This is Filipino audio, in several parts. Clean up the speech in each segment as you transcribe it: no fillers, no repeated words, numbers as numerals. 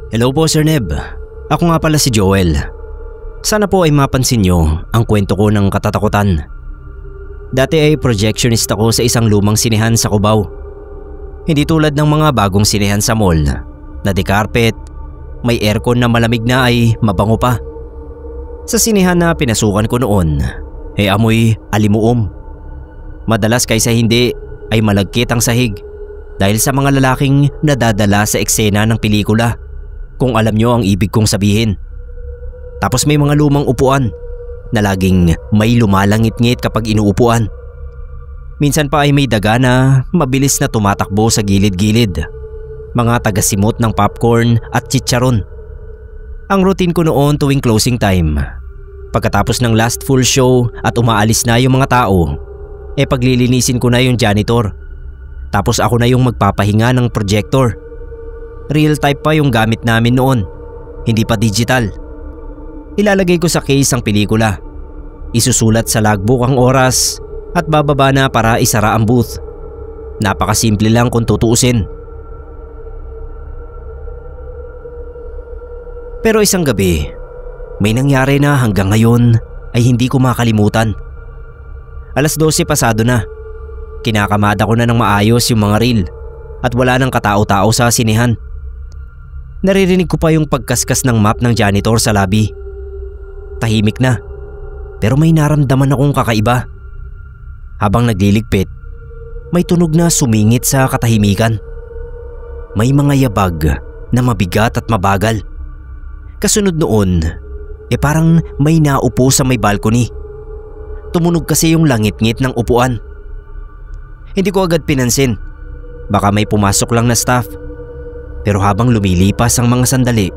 Hello po Sir Neb. Ako nga pala si Joel. Sana po ay mapansin nyo ang kwento ko ng katatakutan. Dati ay projectionist ako sa isang lumang sinehan sa Cubao. Hindi tulad ng mga bagong sinehan sa mall na de-carpet, may aircon na malamig na ay mabango pa. Sa sinehan na pinasukan ko noon ay amoy alimuom. Madalas kaysa hindi ay malagkit ang sahig dahil sa mga lalaking nadadala sa eksena ng pelikula, kung alam nyo ang ibig kong sabihin. Tapos may mga lumang upuan na laging may lumalangit-ngit kapag inuupuan. Minsan pa ay may daga na mabilis na tumatakbo sa gilid-gilid. Mga tagasimot ng popcorn at chicharon. Ang routine ko noon tuwing closing time, pagkatapos ng last full show at umaalis na yung mga tao, paglilinisin ko na yung janitor. Tapos ako na yung magpapahinga ng projector. Real type pa yung gamit namin noon, hindi pa digital. Ilalagay ko sa case ang pelikula. Isusulat sa logbook ang oras at bababa na para isara ang booth. Napakasimple lang kung tutuusin. Pero isang gabi, may nangyari na hanggang ngayon ay hindi ko makalimutan. 12:00 pasado na. Kinakamada ko na ng maayos yung mga reel at wala nang katao-tao sa sinehan. Naririnig ko pa yung pagkaskas ng map ng janitor sa lobby. Tahimik na, pero may naramdaman akong kakaiba. Habang nagliligpit, may tunog na sumingit sa katahimikan. May mga yabag na mabigat at mabagal. Kasunod noon, parang may naupo sa may balcony. Tumunog kasi yung langit-ngit ng upuan. Hindi ko agad pinansin. Baka may pumasok lang na staff. Pero habang lumilipas ang mga sandali,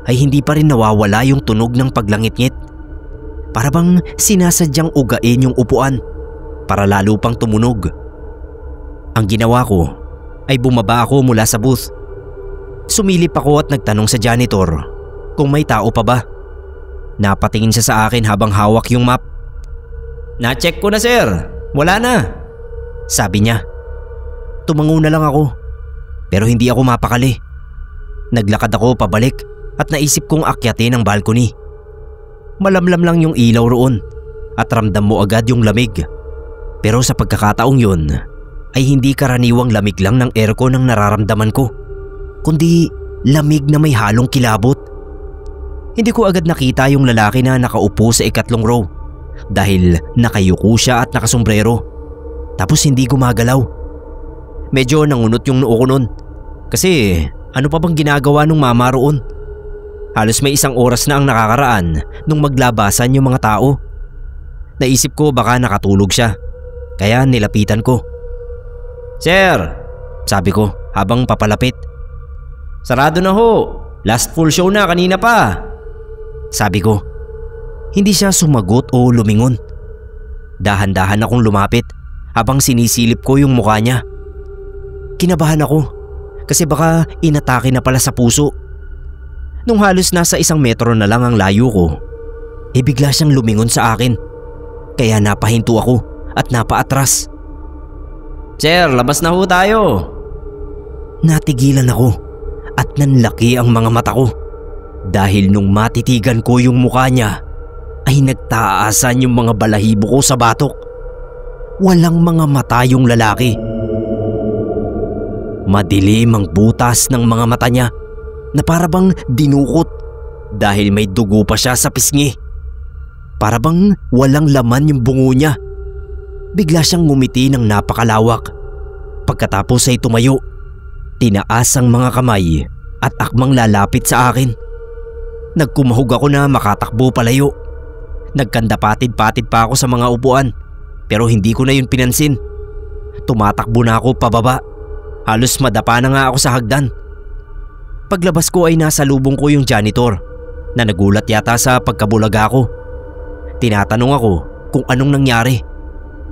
ay hindi pa rin nawawala yung tunog ng paglangit-ngit. Para bang sinasadyang ugain yung upuan para lalo pang tumunog. Ang ginawa ko ay bumaba ako mula sa booth. Sumilip ako at nagtanong sa janitor kung may tao pa ba. Napatingin siya sa akin habang hawak yung map. "Na-check ko na sir, wala na," sabi niya. Tumango na lang ako, pero hindi ako mapakali. Naglakad ako pabalik at naisip kong akyatin ang balcony. Malamlam lang yung ilaw roon at ramdam mo agad yung lamig. Pero sa pagkakataong yun ay hindi karaniwang lamig lang ng aircon ang nararamdaman ko, kundi lamig na may halong kilabot. Hindi ko agad nakita yung lalaki na nakaupo sa ikatlong row dahil nakayuko siya at nakasombrero. Tapos hindi gumagalaw. Medyo nangunot yung noo ko nun kasi ano pa bang ginagawa nung mama roon? Halos may 1 oras na ang nakakaraan nung maglabasan yung mga tao. Naisip ko baka nakatulog siya, kaya nilapitan ko. "Sir," sabi ko habang papalapit. "Sarado na ho, last full show na kanina pa," sabi ko. Hindi siya sumagot o lumingon. Dahan-dahan akong lumapit habang sinisilip ko yung mukha niya. Kinabahan ako kasi baka inatake na pala sa puso. Nung halos nasa 1 metro na lang ang layo ko, bigla siyang lumingon sa akin. Kaya napahinto ako at napaatras. "Sir, labas na ho tayo." Natigilan ako at nanlaki ang mga mata ko dahil nung matitigan ko yung mukha niya ay nagtaasan yung mga balahibo ko sa batok. Walang mga mata yung lalaki. Madilim ang butas ng mga mata niya na para bang dinukot dahil may dugo pa siya sa pisngi. Para bang walang laman yung bungo niya. Bigla siyang ngumiti ng napakalawak. Pagkatapos ay tumayo. Tinaas ang mga kamay at akmang lalapit sa akin. Nagkumahog ako na makatakbo palayo. Nagkandapatid-patid pa ako sa mga upuan pero hindi ko na yun pinansin. Tumatakbo na ako pababa. Halos madapa na nga ako sa hagdan. Paglabas ko ay nasa lubong ko yung janitor na nagulat yata sa pagkabulaga ko. Tinatanong ako kung anong nangyari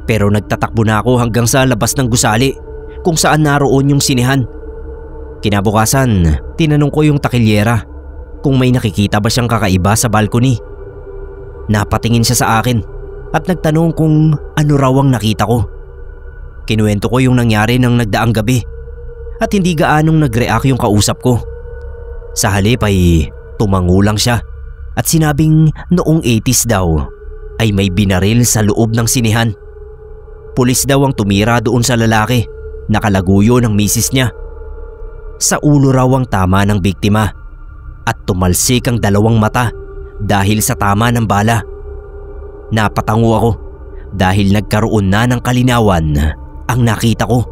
pero nagtatakbo na ako hanggang sa labas ng gusali kung saan naroon yung sinehan. Kinabukasan, tinanong ko yung takilyera kung may nakikita ba siyang kakaiba sa balcony. Napatingin siya sa akin at nagtanong kung ano raw ang nakita ko. Kinuwento ko yung nangyari ng nagdaang gabi at hindi gaanong nag-react yung kausap ko. Sa halip ay tumango lang siya at sinabing noong 80s daw ay may binaril sa loob ng sinihan. Pulis daw ang tumira doon sa lalaki, nakalaguyo ng misis niya. Sa ulo raw ang tama ng biktima at tumalsik ang dalawang mata dahil sa tama ng bala. Napatango ako dahil nagkaroon na ng kalinawan ang nakita ko.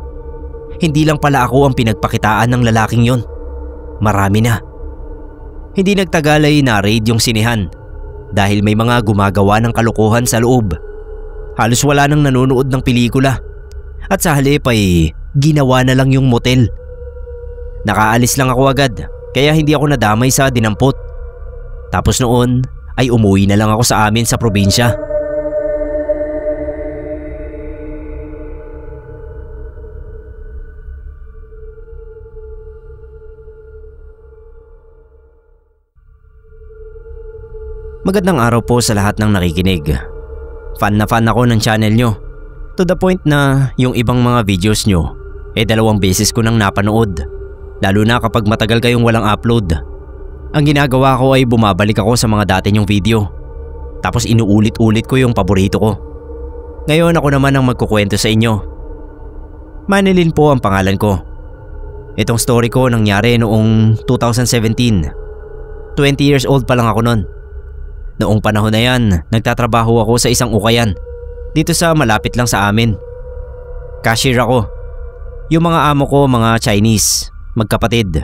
Hindi lang pala ako ang pinagpakitaan ng lalaking yon. Marami na. Hindi nagtagal ay na-raid yung sinihan dahil may mga gumagawa ng kalokohan sa loob. Halos wala nang nanonood ng pelikula at sa halip ay ginawa na lang yung motel. Nakaalis lang ako agad kaya hindi ako nadamay sa dinampot. Tapos noon ay umuwi na lang ako sa amin sa probinsya. Magandang araw po sa lahat ng nakikinig. Fan na fan ako ng channel nyo. To the point na yung ibang mga videos nyo 2 beses ko nang napanood. Lalo na kapag matagal kayong walang upload. Ang ginagawa ko ay bumabalik ako sa mga dati nyong video. Tapos inuulit-ulit ko yung paborito ko. Ngayon ako naman ang magkukwento sa inyo. Manilin po ang pangalan ko. Itong story ko nangyari noong 2017. 20 years old pa lang ako noon. Noong panahon na yan, nagtatrabaho ako sa isang ukayan dito sa malapit lang sa amin. Cashier ako. Yung mga amo ko mga Chinese, magkapatid.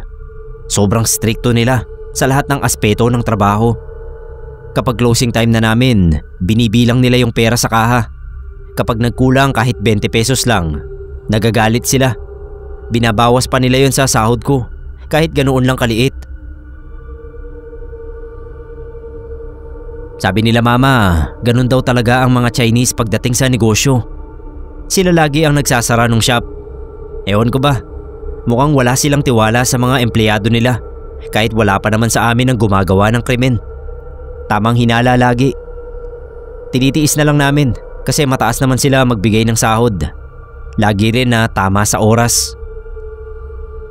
Sobrang stricto nila sa lahat ng aspeto ng trabaho. Kapag closing time na namin, binibilang nila yung pera sa kaha. Kapag nagkulang kahit 20 pesos lang, nagagalit sila. Binabawas pa nila yon sa sahod ko kahit ganoon lang kaliit. Sabi nila mama, ganun daw talaga ang mga Chinese pagdating sa negosyo. Sila lagi ang nagsasara ng shop. Ewan ko ba, mukhang wala silang tiwala sa mga empleyado nila kahit wala pa naman sa amin ang gumagawa ng krimen. Tamang hinala lagi. Tinitiis na lang namin kasi mataas naman sila magbigay ng sahod. Lagi rin na tama sa oras.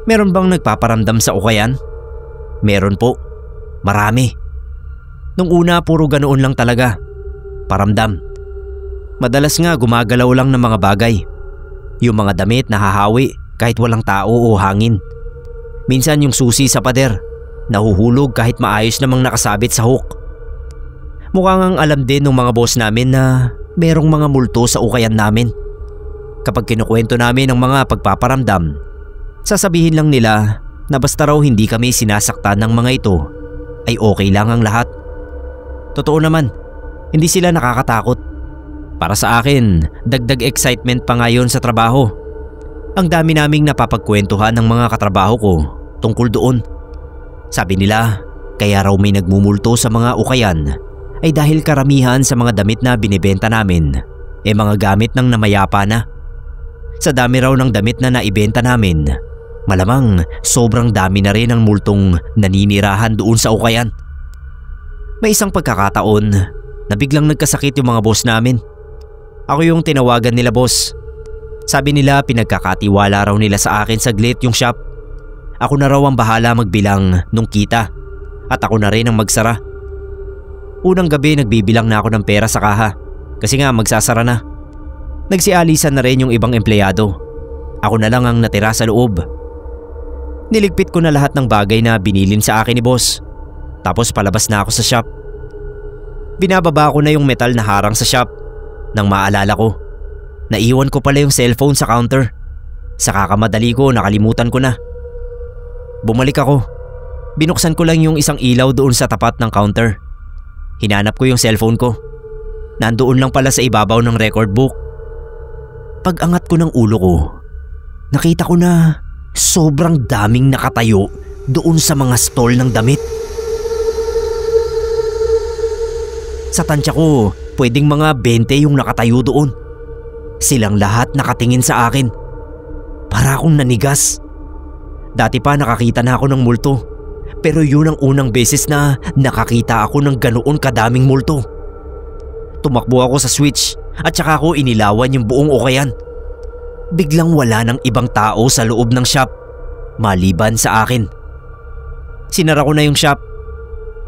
Meron bang nagpaparamdam sa ukayan? Meron po. Marami. Nung una puro ganoon lang talaga. Paramdam. Madalas nga gumagalaw lang ng mga bagay. Yung mga damit nahahawi kahit walang tao o hangin. Minsan yung susi sa pader nahuhulog kahit maayos namang nakasabit sa hook. Mukhang ang alam din ng mga boss namin na merong mga multo sa ukayan namin. Kapag kinukwento namin ang mga pagpaparamdam, sasabihin lang nila na basta raw hindi kami sinasaktan ng mga ito ay okay lang ang lahat. Totoo naman, hindi sila nakakatakot. Para sa akin, dagdag excitement pa ngayon sa trabaho. Ang dami naming napapagkwentuhan ng mga katrabaho ko tungkol doon. Sabi nila, kaya raw may nagmumulto sa mga ukayan ay dahil karamihan sa mga damit na binibenta namin mga gamit ng namayapa na. Sa dami raw ng damit na naibenta namin, malamang sobrang dami na rin ang multong naninirahan doon sa ukayan. May isang pagkakataon na biglang nagkasakit yung mga boss namin. Ako yung tinawagan nila boss. Sabi nila pinagkakatiwala raw nila sa akin saglit yung shop. Ako na raw ang bahala magbilang nung kita at ako na rin ang magsara. Unang gabi nagbibilang na ako ng pera sa kaha kasi nga magsasara na. Nagsialisan na rin yung ibang empleyado. Ako na lang ang natira sa loob. Niligpit ko na lahat ng bagay na binilin sa akin ni boss. Tapos palabas na ako sa shop. Binababa ko na yung metal na harang sa shop nang maalala ko. Naiwan ko pala yung cellphone sa counter. Sa kakamadali ko nakalimutan ko na. Bumalik ako. Binuksan ko lang yung isang ilaw doon sa tapat ng counter. Hinanap ko yung cellphone ko. Nandoon lang pala sa ibabaw ng record book. Pag-angat ko ng ulo ko, nakita ko na sobrang daming nakatayo doon sa mga stall ng damit. Sa tansya ko, pwedeng mga 20 yung nakatayo doon. Silang lahat nakatingin sa akin. Para akong nanigas. Dati pa nakakita na ako ng multo. Pero yun ang unang beses na nakakita ako ng ganoon kadaming multo. Tumakbo ako sa switch at saka ako inilawan yung buong ukayan. Biglang wala ng ibang tao sa loob ng shop maliban sa akin. Sinara ko na yung shop.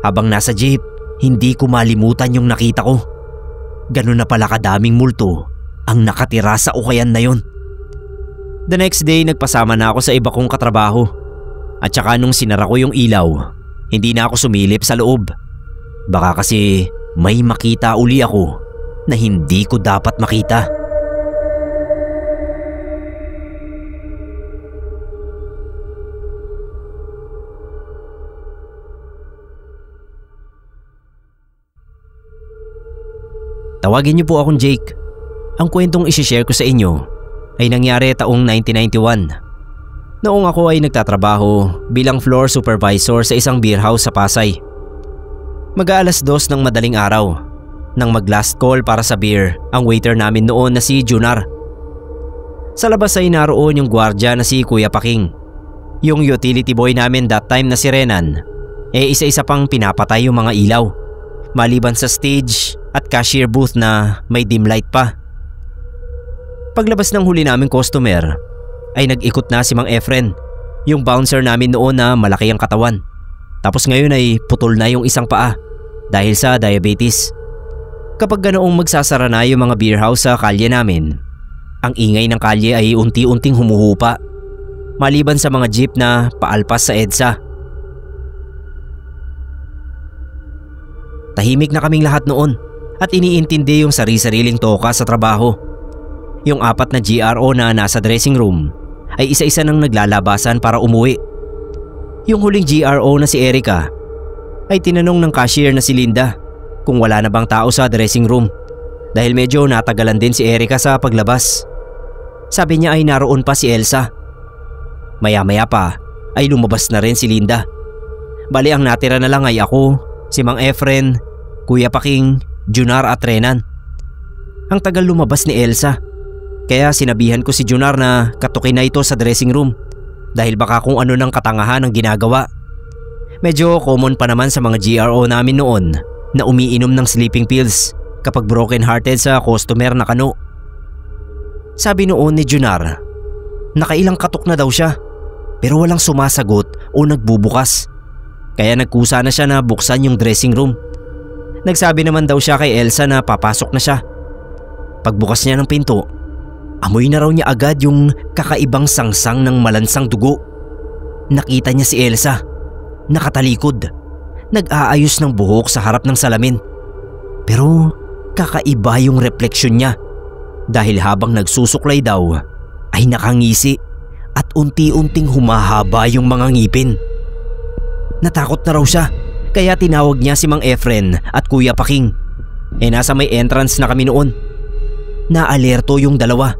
Habang nasa jeep, hindi ko malimutan yung nakita ko. Ganun na pala kadaming multo ang nakatira sa ukayan na yon. The next day, nagpasama na ako sa iba kong katrabaho. At saka nung sinara ko yung ilaw, hindi na ako sumilip sa loob. Baka kasi may makita uli ako na hindi ko dapat makita. Tawagin niyo po akong Jake. Ang kwentong isishare ko sa inyo ay nangyari taong 1991. Noong ako ay nagtatrabaho bilang floor supervisor sa isang beer house sa Pasay. Mag-aalas 2 ng madaling araw nang mag-last call para sa beer ang waiter namin noon na si Junar. Sa labas ay naroon yung gwardiya na si Kuya Paking. Yung utility boy namin that time na si Renan, isa-isa pang pinapatay yung mga ilaw, maliban sa stage at cashier booth na may dim light pa. Paglabas ng huli naming customer ay nag-ikot na si Mang Efren, yung bouncer namin noon na malaki ang katawan. Tapos ngayon ay putol na yung isang paa dahil sa diabetes. Kapag ganoong magsasara na yung mga beer house sa kalye namin, ang ingay ng kalye ay unti-unting humuhupa, maliban sa mga jeep na paalpas sa EDSA. Tahimik na kaming lahat noon at iniintindi yung sari-sariling toka sa trabaho. Yung 4 na GRO na nasa dressing room ay isa-isa nang naglalabasan para umuwi. Yung huling GRO na si Erica ay tinanong ng cashier na si Linda kung wala na bang tao sa dressing room dahil medyo natagalan din si Erica sa paglabas. Sabi niya ay naroon pa si Elsa. Maya-maya pa ay lumabas na rin si Linda. Bali ang natira na lang ay ako, si Mang Efren, Kuya Paking, Junar at Renan. Ang tagal lumabas ni Elsa, kaya sinabihan ko si Junar na katukin na ito sa dressing room dahil baka kung ano ng katangahan ang ginagawa. Medyo common pa naman sa mga GRO namin noon na umiinom ng sleeping pills kapag broken hearted sa customer na kano. Sabi noon ni Junar, nakailang katok na daw siya pero walang sumasagot o nagbubukas. Kaya nagkusa na siya na buksan yung dressing room. Nagsabi naman daw siya kay Elsa na papasok na siya. Pagbukas niya ng pinto, amoy na raw niya agad yung kakaibang sangsang ng malansang dugo. Nakita niya si Elsa, nakatalikod, nag-aayos ng buhok sa harap ng salamin. Pero kakaiba yung refleksyon niya dahil habang nagsusuklay daw ay nakangisi at unti-unting humahaba yung mga ngipin. Natakot na raw siya kaya tinawag niya si Mang Efren at Kuya Paking. Nasa may entrance na kami noon. Naalerto yung dalawa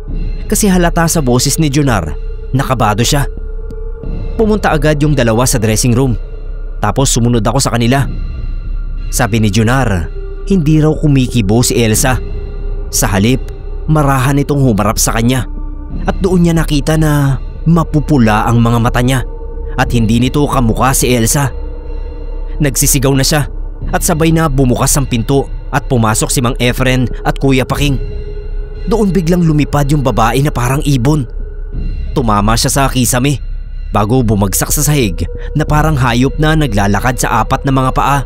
kasi halata sa boses ni Junar, nakabado siya. Pumunta agad yung dalawa sa dressing room tapos sumunod ako sa kanila. Sabi ni Junar, hindi raw kumikibo si Elsa. Sa halip, marahan itong humarap sa kanya at doon niya nakita na mapupula ang mga mata niya at hindi nito kamukha si Elsa. Nagsisigaw na siya at sabay na bumukas ang pinto at pumasok si Mang Efren at Kuya Paking. Doon biglang lumipad yung babae na parang ibon. Tumama siya sa kisame bago bumagsak sa sahig na parang hayop na naglalakad sa 4 na mga paa.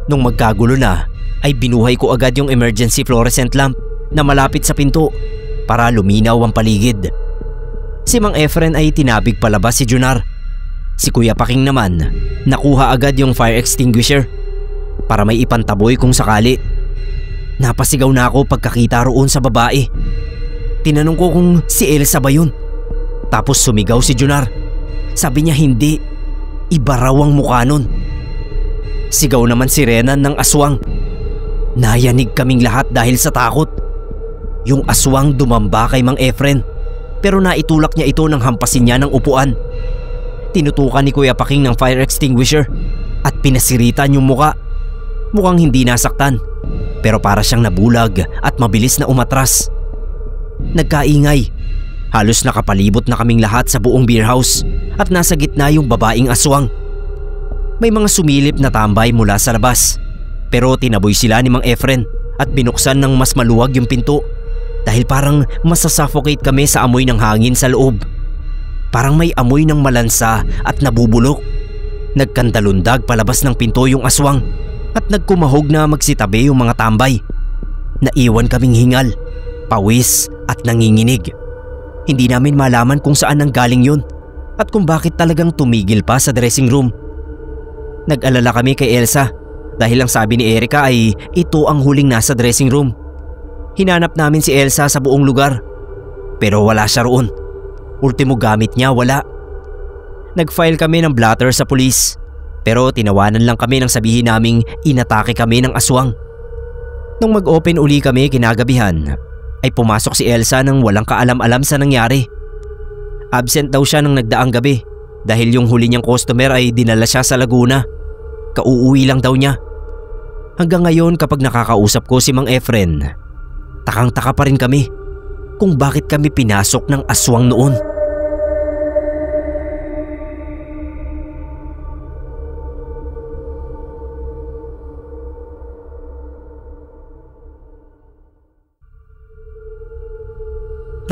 Nung magkagulo na ay binuhay ko agad yung emergency fluorescent lamp na malapit sa pinto para luminaw ang paligid. Si Mang Efren ay tinabig palabas si Junar. Si Kuya Paking naman nakuha agad yung fire extinguisher para may ipantaboy kung sakali. Napasigaw na ako pagkakita roon sa babae. Tinanong ko kung si Elsa ba yun. Tapos sumigaw si Junar. Sabi niya hindi, iba raw ang mukha nun. Sigaw naman si Renan ng aswang. Nayanig kaming lahat dahil sa takot. Yung aswang dumamba kay Mang Efren pero naitulak niya ito nang hampasin niya ng upuan. Tinutukan ni Kuya Paking ng fire extinguisher at pinasiritan yung muka. Mukhang hindi nasaktan pero para siyang nabulag at mabilis na umatras. Nagkaingay. Halos nakapalibot na kaming lahat sa buong beer house at nasa gitna yung babaeng aswang. May mga sumilip na tambay mula sa labas pero tinaboy sila ni Mang Efren at binuksan ng mas maluwag yung pinto dahil parang masasuffocate kami sa amoy ng hangin sa loob. Parang may amoy ng malansa at nabubulok. Nagkandalundag palabas ng pinto yung aswang at nagkumahog na magsitabi yung mga tambay. Naiwan kaming hingal, pawis at nanginginig. Hindi namin malaman kung saan nanggaling yun at kung bakit talagang tumigil pa sa dressing room. Nag-alala kami kay Elsa dahil ang sabi ni Erica ay ito ang huling nasa dressing room. Hinanap namin si Elsa sa buong lugar pero wala siya roon. Ultimo gamit niya wala. Nag-file kami ng blatter sa pulis pero tinawanan lang kami nang sabihin naming inatake kami ng aswang. Nung mag-open uli kami kinagabihan ay pumasok si Elsa nang walang kaalam-alam sa nangyari. Absent daw siya nang nagdaang gabi dahil yung huli niyang customer ay dinala siya sa Laguna. Kauuwi lang daw niya. Hanggang ngayon kapag nakakausap ko si Mang Efren, takang-taka pa rin kami kung bakit kami pinasok ng aswang noon.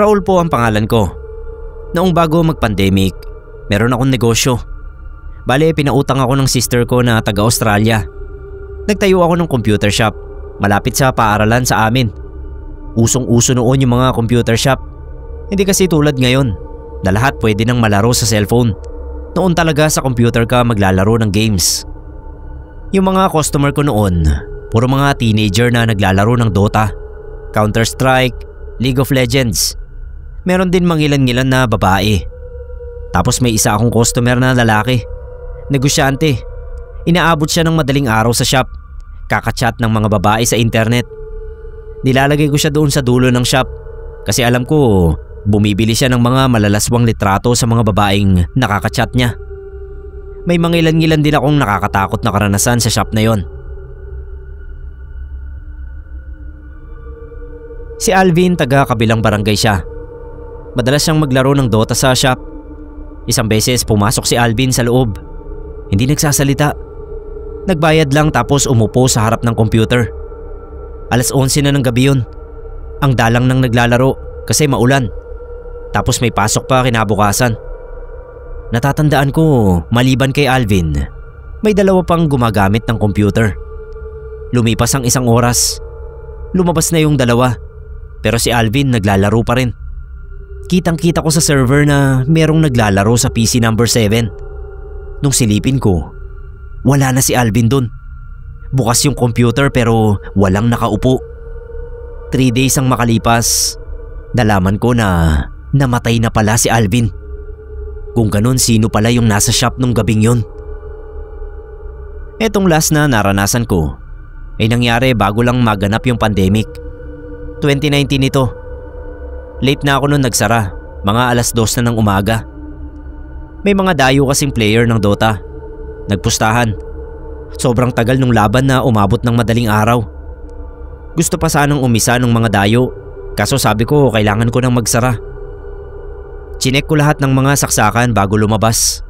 Raul po ang pangalan ko. Noong bago mag-pandemic, meron akong negosyo. Bale, pinautang ako ng sister ko na taga-Australia. Nagtayo ako ng computer shop malapit sa paaralan sa amin. Usong-uso noon yung mga computer shop. Hindi kasi tulad ngayon na lahat pwede nang malaro sa cellphone. Noon talaga sa computer ka maglalaro ng games. Yung mga customer ko noon, puro mga teenager na naglalaro ng Dota, Counter-Strike, League of Legends. Meron din mangilan-ngilan na babae. Tapos may isa akong customer na lalaki. Negosyante. Inaabot siya ng madaling araw sa shop. Kakachat ng mga babae sa internet. Nilalagay ko siya doon sa dulo ng shop kasi alam ko bumibili siya ng mga malalaswang litrato sa mga babaeng nakakachat niya. May mangilan-ngilan din akong nakakatakot na karanasan sa shop na yon. Si Alvin, taga kabilang barangay siya. Madalas siyang maglaro ng Dota sa shop. Isang beses pumasok si Alvin sa loob. Hindi nagsasalita. Nagbayad lang tapos umupo sa harap ng computer. 11:00 na ng gabi yun. Ang dalang nang naglalaro kasi maulan. Tapos may pasok pa kinabukasan. Natatandaan ko, maliban kay Alvin, may dalawa pang gumagamit ng computer. Lumipas ang 1 oras. Lumabas na yung dalawa. Pero si Alvin naglalaro pa rin. Kitang-kita ko sa server na merong naglalaro sa PC number 7. Nung silipin ko, wala na si Alvin dun. Bukas yung computer pero walang nakaupo. 3 days ang makalipas, nalaman ko na namatay na pala si Alvin. Kung ganun, sino pala yung nasa shop nung gabing yun? Etong last na naranasan ko ay nangyari bago lang maganap yung pandemic. 2019 ito. Late na ako noon nagsara, mga 2:00 na ng umaga. May mga dayo kasing player ng Dota. Nagpustahan. Sobrang tagal nung laban na umabot ng madaling araw. Gusto pa sanang umisa ng mga dayo, kaso sabi ko kailangan ko nang magsara. Chinek ko lahat ng mga saksakan bago lumabas.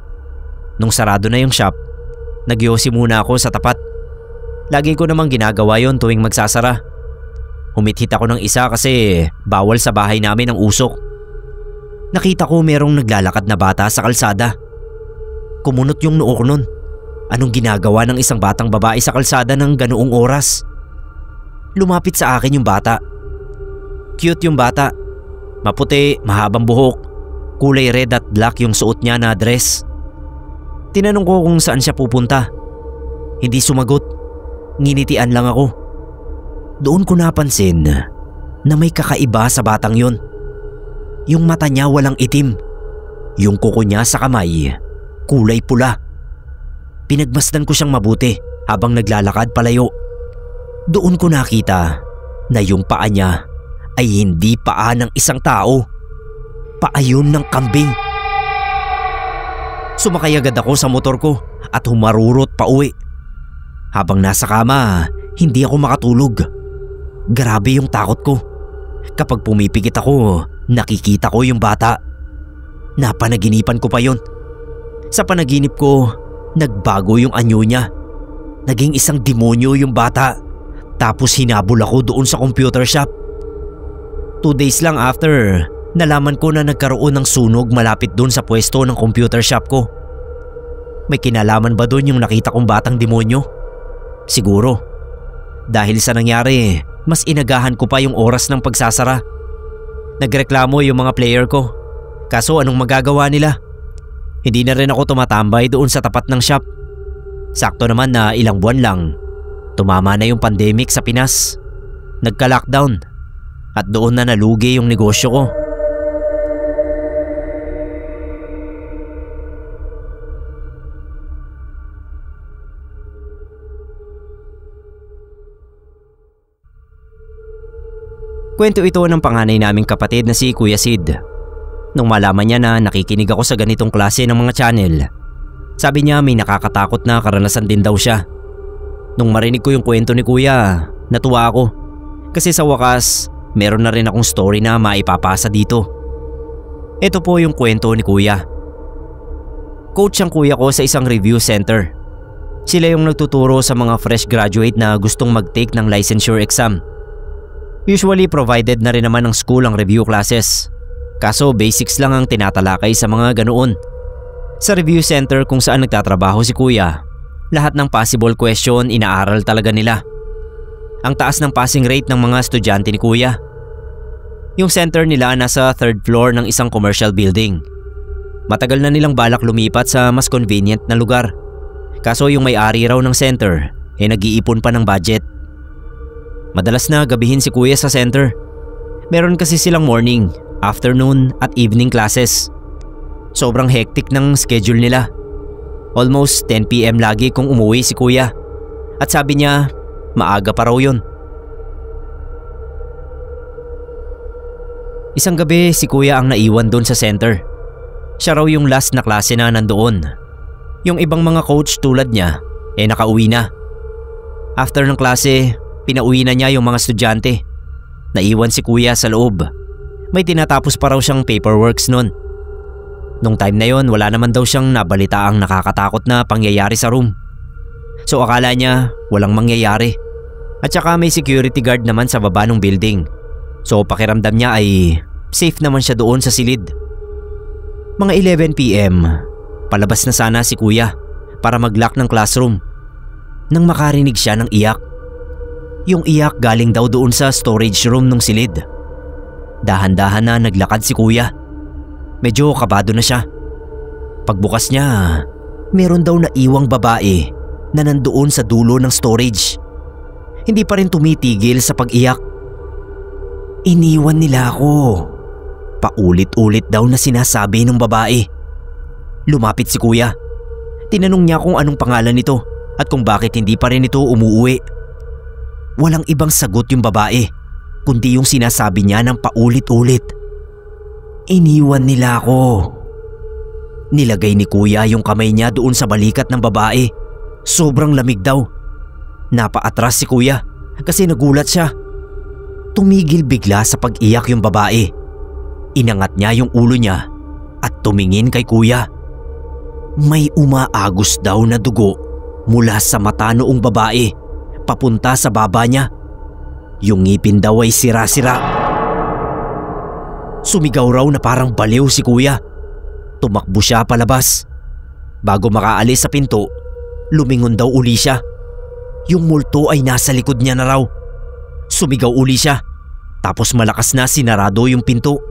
Nung sarado na yung shop, nagyosi muna ako sa tapat. Lagi ko namang ginagawa yon tuwing magsasara. Humithit ako ng isa kasi bawal sa bahay namin ang usok. Nakita ko merong naglalakad na bata sa kalsada. Kumunot yung noo ko nun. Anong ginagawa ng isang batang babae sa kalsada ng ganoong oras? Lumapit sa akin yung bata. Cute yung bata. Maputi, mahabang buhok. Kulay red at black yung suot niya na dress. Tinanong ko kung saan siya pupunta. Hindi sumagot. Nginitian lang ako. Doon ko napansin na may kakaiba sa batang yon. Yung mata niya walang itim. Yung kuko niya sa kamay, kulay pula. Pinagmasdan ko siyang mabuti habang naglalakad palayo. Doon ko nakita na yung paa niya ay hindi paa ng isang tao. Paa yun ng kambing. Sumakay agad ako sa motor ko at humarurot pa uwi. Habang nasa kama, hindi ako makatulog. Grabe yung takot ko. Kapag pumipikit ako, nakikita ko yung bata. Napanaginipan ko pa yon. Sa panaginip ko, nagbago yung anyo niya. Naging isang demonyo yung bata. Tapos hinabol ako doon sa computer shop. 2 days lang after, nalaman ko na nagkaroon ng sunog malapit doon sa pwesto ng computer shop ko. May kinalaman ba doon yung nakita kong batang demonyo? Siguro. Dahil sa nangyari, mas inagahan ko pa yung oras ng pagsasara. Nagreklamo yung mga player ko. Kaso anong magagawa nila? Hindi na rin ako tumatambay doon sa tapat ng shop. Sakto naman na ilang buwan lang, tumama na yung pandemic sa Pinas. Nagka-lockdown at doon na nalugi yung negosyo ko. Kwento ito ng panganay naming kapatid na si Kuya Sid. Nung malaman niya na nakikinig ako sa ganitong klase ng mga channel, sabi niya may nakakatakot na karanasan din daw siya. Nung marinig ko yung kwento ni Kuya, natuwa ako. Kasi sa wakas, meron na rin akong story na maipapasa dito. Ito po yung kwento ni Kuya. Coach ang kuya ko sa isang review center. Sila yung nagtuturo sa mga fresh graduate na gustong mag-take ng licensure exam. Usually provided na rin naman ng school ang review classes. Kaso basics lang ang tinatalakay sa mga ganoon. Sa review center kung saan nagtatrabaho si Kuya, lahat ng possible question inaaral talaga nila. Ang taas ng passing rate ng mga estudyante ni Kuya. Yung center nila nasa third floor ng isang commercial building. Matagal na nilang balak lumipat sa mas convenient na lugar. Kaso yung may-ari raw ng center nag-iipon pa ng budget. Madalas na gabihin si Kuya sa center. Meron kasi silang morning, afternoon at evening classes. Sobrang hectic ng schedule nila. Almost 10 PM lagi kung umuwi si Kuya. At sabi niya, maaga pa raw yun. Isang gabi si Kuya ang naiwan doon sa center. Siya raw yung last na klase na nandoon. Yung ibang mga coach tulad niya, nakauwi na. After ng klase, pinauwi na niya yung mga estudyante. Naiwan si Kuya sa loob. May tinatapos pa raw siyang paperworks nun. Nung time na yon, wala naman daw siyang nabalitaang nakakatakot na pangyayari sa room. So akala niya walang mangyayari. At saka may security guard naman sa baba ng building. So pakiramdam niya ay safe naman siya doon sa silid. Mga 11 PM, palabas na sana si Kuya para mag-lock ng classroom. Nang makarinig siya ng iyak. Yung iyak galing daw doon sa storage room ng silid. Dahan-dahan na naglakad si Kuya. Medyo kabado na siya. Pagbukas niya, meron daw na iwang babae na nandoon sa dulo ng storage. Hindi pa rin tumitigil sa pag-iyak. Iniwan nila ako. Paulit-ulit daw na sinasabi ng babae. Lumapit si Kuya. Tinanong niya kung anong pangalan nito at kung bakit hindi pa rin ito umuuwi. Walang ibang sagot yung babae, kundi yung sinasabi niya ng paulit-ulit. Iniwan nila ako. Nilagay ni Kuya yung kamay niya doon sa balikat ng babae. Sobrang lamig daw. Napaatras si Kuya kasi nagulat siya. Tumigil bigla sa pag-iyak yung babae. Inangat niya yung ulo niya at tumingin kay Kuya. May umaagos daw na dugo mula sa mata noong babae papunta sa baba niya. Yung ngipin daw ay sira-sira. Sumigaw raw na parang baliw si Kuya. Tumakbo siya palabas. Bago makaalis sa pinto, lumingon daw uli siya. Yung multo ay nasa likod niya na raw. Sumigaw uli siya. Tapos malakas na sinarado yung pinto.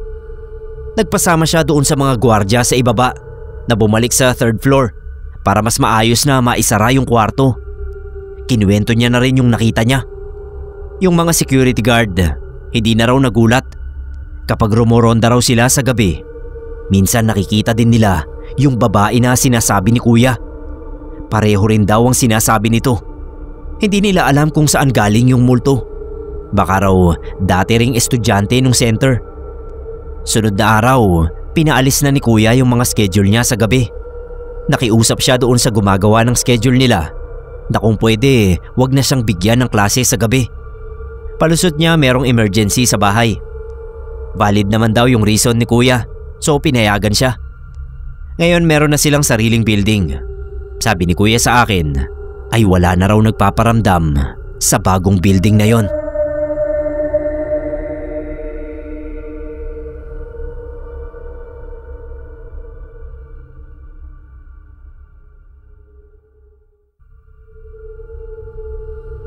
Nagpasama siya doon sa mga gwardya sa ibaba na bumalik sa third floor para mas maayos na maisara yung kwarto. Kinuwento niya na rin yung nakita niya. Yung mga security guard, hindi na raw nagulat. Kapag rumoronda raw sila sa gabi, minsan nakikita din nila yung babae na sinasabi ni Kuya. Pareho rin daw ang sinasabi nito. Hindi nila alam kung saan galing yung multo. Baka raw dati ring estudyante nung center. Sunod na araw, pinaalis na ni Kuya yung mga schedule niya sa gabi. Nakiusap siya doon sa gumagawa ng schedule nila na kung pwede, wag na siyang bigyan ng klase sa gabi. Palusot niya merong emergency sa bahay. Valid naman daw yung reason ni Kuya, so pinayagan siya. Ngayon meron na silang sariling building. Sabi ni Kuya sa akin, ay wala na raw nagpaparamdam sa bagong building na yon.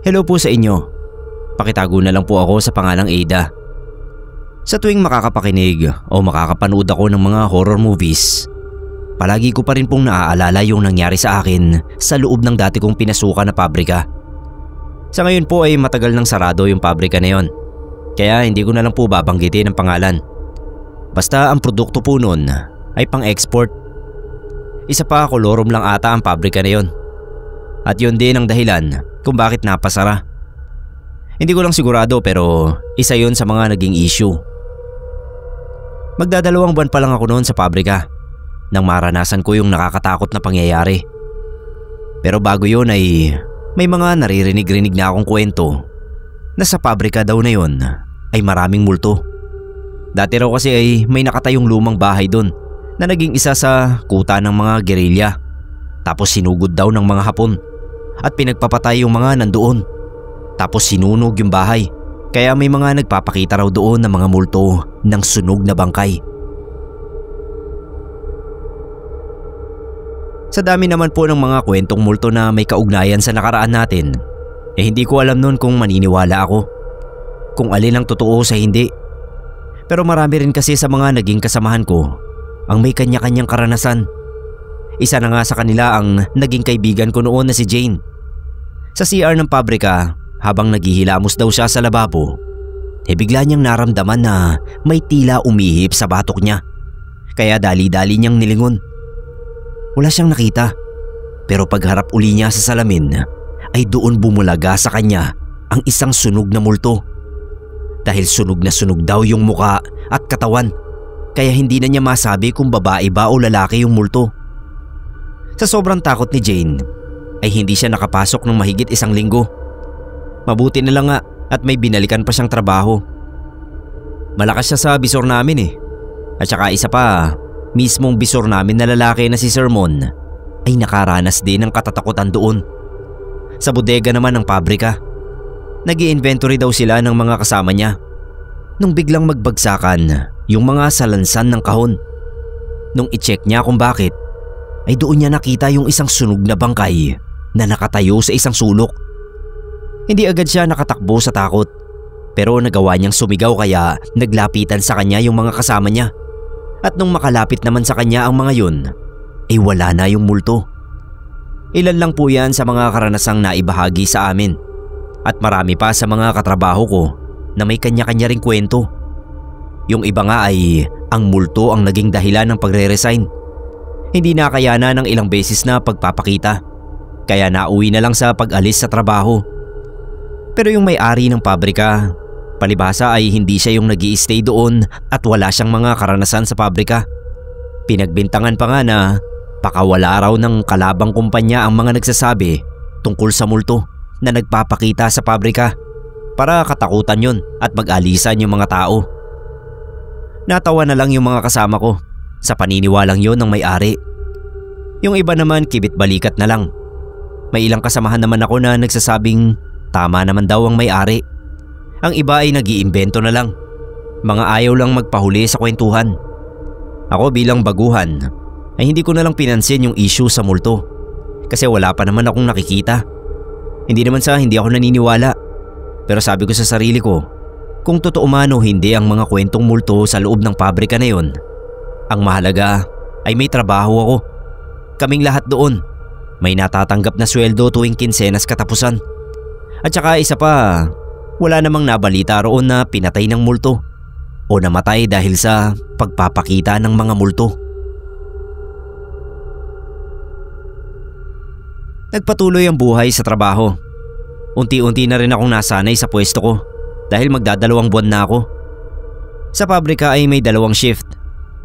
Hello po sa inyo. Pakitago na lang po ako sa pangalang Ada. Sa tuwing makakapakinig o makakapanood ako ng mga horror movies, palagi ko pa rin pong naaalala yung nangyari sa akin sa loob ng dati kong pinasukan na pabrika. Sa ngayon po ay matagal nang sarado yung pabrika na yon, kaya hindi ko na lang po babanggitin ang pangalan. Basta ang produkto po nun ay pang-export. Isa pa, kolorom lang ata ang pabrika na yon. At yun din ang dahilan kung bakit napasara. Hindi ko lang sigurado pero isa yon sa mga naging issue. Magdadalawang buwan pa lang ako noon sa pabrika nang maranasan ko yung nakakatakot na pangyayari. Pero bago yun ay may mga naririnig-rinig na akong kwento na sa pabrika daw na yon ay maraming multo. Dati raw kasi ay may nakatayong lumang bahay doon na naging isa sa kuta ng mga gerilya. Tapos sinugod daw ng mga Hapon at pinagpapatay yung mga nandoon. Tapos sinunog yung bahay, kaya may mga nagpapakita raw doon ng mga multo ng sunog na bangkay. Sa dami naman po ng mga kwentong multo na may kaugnayan sa nakaraan natin, hindi ko alam noon kung maniniwala ako, kung alin ang totoo sa hindi. Pero marami rin kasi sa mga naging kasamahan ko ang may kanya-kanyang karanasan. Isa na nga sa kanila ang naging kaibigan ko noon na si Jane. Sa CR ng pabrika, habang naghihilamos daw siya sa lababo, bigla niyang naramdaman na may tila umihip sa batok niya. Kaya dali-dali niyang nilingon. Wala siyang nakita, pero pagharap uli niya sa salamin ay doon bumulaga sa kanya ang isang sunog na multo. Dahil sunog na sunog daw yung muka at katawan, kaya hindi na niya masabi kung babae ba o lalaki yung multo. Sa sobrang takot ni Jane ay hindi siya nakapasok ng mahigit 1 linggo. Mabuti na lang nga at may binalikan pa siyang trabaho. Malakas siya sa bisor namin At saka isa pa, mismong bisor namin na lalaki na si Sir Mon ay nakaranas din ng katatakutan doon. Sa bodega naman ng pabrika, nag-i-inventory daw sila ng mga kasama niya nung biglang magbagsakan yung mga salansan ng kahon. Nung i-check niya kung bakit, ay doon niya nakita yung isang sunog na bangkay na nakatayo sa isang sulok. Hindi agad siya nakatakbo sa takot, pero nagawa niyang sumigaw kaya naglapitan sa kanya yung mga kasama niya. At nung makalapit naman sa kanya ang mga yun, ay wala na yung multo. Ilan lang po yan sa mga karanasang naibahagi sa amin. At marami pa sa mga katrabaho ko na may kanya-kanya ring kwento. Yung iba nga ay ang multo ang naging dahilan ng pagre-resign. Hindi nakayana ng ilang beses na pagpapakita, kaya nauwi na lang sa pag-alis sa trabaho. Pero yung may-ari ng pabrika, palibhasa ay hindi siya yung nag-i-stay doon at wala siyang mga karanasan sa pabrika. Pinagbintangan pa nga na baka wala raw ng kalabang kumpanya ang mga nagsasabi tungkol sa multo na nagpapakita sa pabrika para katakutan yun at mag-alisan yung mga tao. Natawa na lang yung mga kasama ko sa paniniwalang yon ng may-ari. Yung iba naman kibit balikat na lang. May ilang kasamahan naman ako na nagsasabing tama naman daw ang may-ari. Ang iba ay nag-iimbento na lang. Mga ayaw lang magpahuli sa kwentuhan. Ako bilang baguhan ay hindi ko na lang pinansin yung issue sa multo kasi wala pa naman akong nakikita. Hindi naman sa hindi ako naniniwala, pero sabi ko sa sarili ko, kung totoo man o hindi ang mga kwentong multo sa loob ng pabrika na yon, ang mahalaga ay may trabaho ako. Kaming lahat doon may natatanggap na sweldo tuwing kinsenas katapusan. At saka isa pa, wala namang nabalita roon na pinatay ng multo o namatay dahil sa pagpapakita ng mga multo. Nagpatuloy ang buhay sa trabaho. Unti-unti na rin akong nasanay sa pwesto ko dahil magdadalawang buwan na ako. Sa pabrika ay may 2 shift,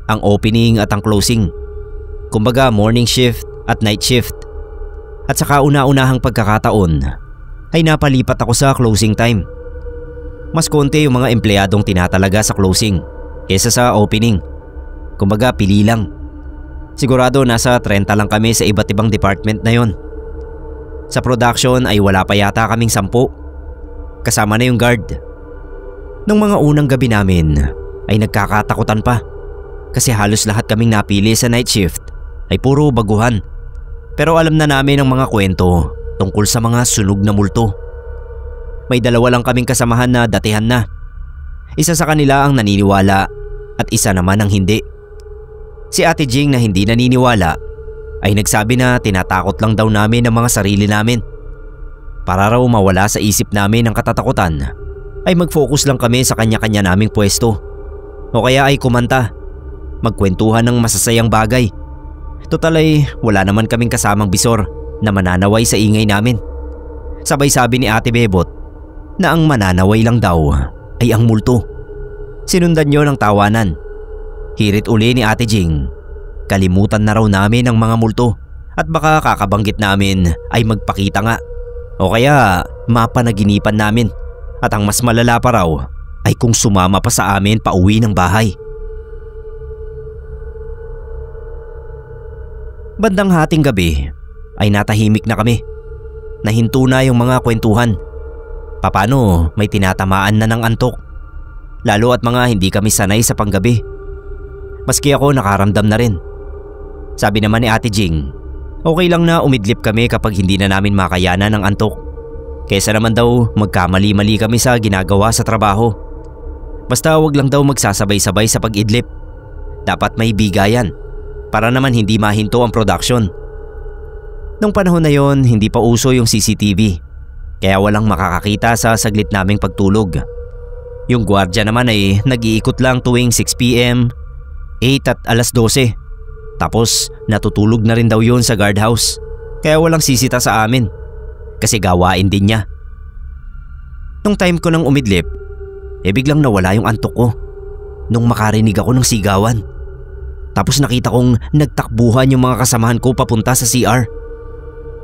ang opening at ang closing. Kumbaga morning shift at night shift. At sa kauna-unahang pagkakataon ay napalipat ako sa closing time. Mas konti yung mga empleyadong tinatalaga sa closing kesa sa opening. Kumbaga pili lang. Sigurado nasa 30 lang kami sa iba't ibang department na yon. Sa production ay wala pa yata kaming 10. Kasama na yung guard. Nung mga unang gabi namin ay nagkakatakutan pa kasi halos lahat kaming napili sa night shift ay puro baguhan. Pero alam na namin ang mga kwento tungkol sa mga sunog na multo. May dalawa lang kaming kasamahan na datihan na. Isa sa kanila ang naniniwala at isa naman ang hindi. Si Ate Jing na hindi naniniwala ay nagsabi na tinatakot lang daw namin ang mga sarili namin. Para raw mawala sa isip namin ang katatakutan ay mag-focus lang kami sa kanya-kanya naming pwesto. O kaya ay kumanta, magkwentuhan ng masasayang bagay. Total ay wala naman kaming kasamang bisor na mananaway sa ingay namin. Sabay sabi ni Ate Bebot na ang mananaway lang daw ay ang multo. Sinundan niyo ng tawanan. Hirit uli ni Ate Jing, kalimutan na raw namin ang mga multo at baka kakabanggit namin ay magpakita nga o kaya mapanaginipan namin at ang mas malala pa raw ay kung sumama pa sa amin pauwi ng bahay. Bandang hating gabi ay natahimik na kami. Nahinto na yung mga kwentuhan. Papano may tinatamaan na ng antok. Lalo at mga hindi kami sanay sa panggabi. Maski ako nakaramdam na rin. Sabi naman ni Ate Jing, okay lang na umidlip kami kapag hindi na namin makayanan ng antok. Kesa naman daw magkamali-mali kami sa ginagawa sa trabaho. Basta wag lang daw magsasabay-sabay sa pag-idlip. Dapat may bigayan para naman hindi mahinto ang production. Nung panahon na yon, hindi pa uso yung CCTV. Kaya walang makakakita sa saglit naming pagtulog. Yung gwardya naman ay nag-iikot lang tuwing 6 PM, 8 at alas 12. Tapos natutulog na rin daw yun sa guardhouse. Kaya walang sisita sa amin. Kasi gawain din niya. Nung time ko nang umidlip, biglang nawala yung antok ko. Nung makarinig ako ng sigawan. Tapos nakita kong nagtakbuhan yung mga kasamahan ko papunta sa CR.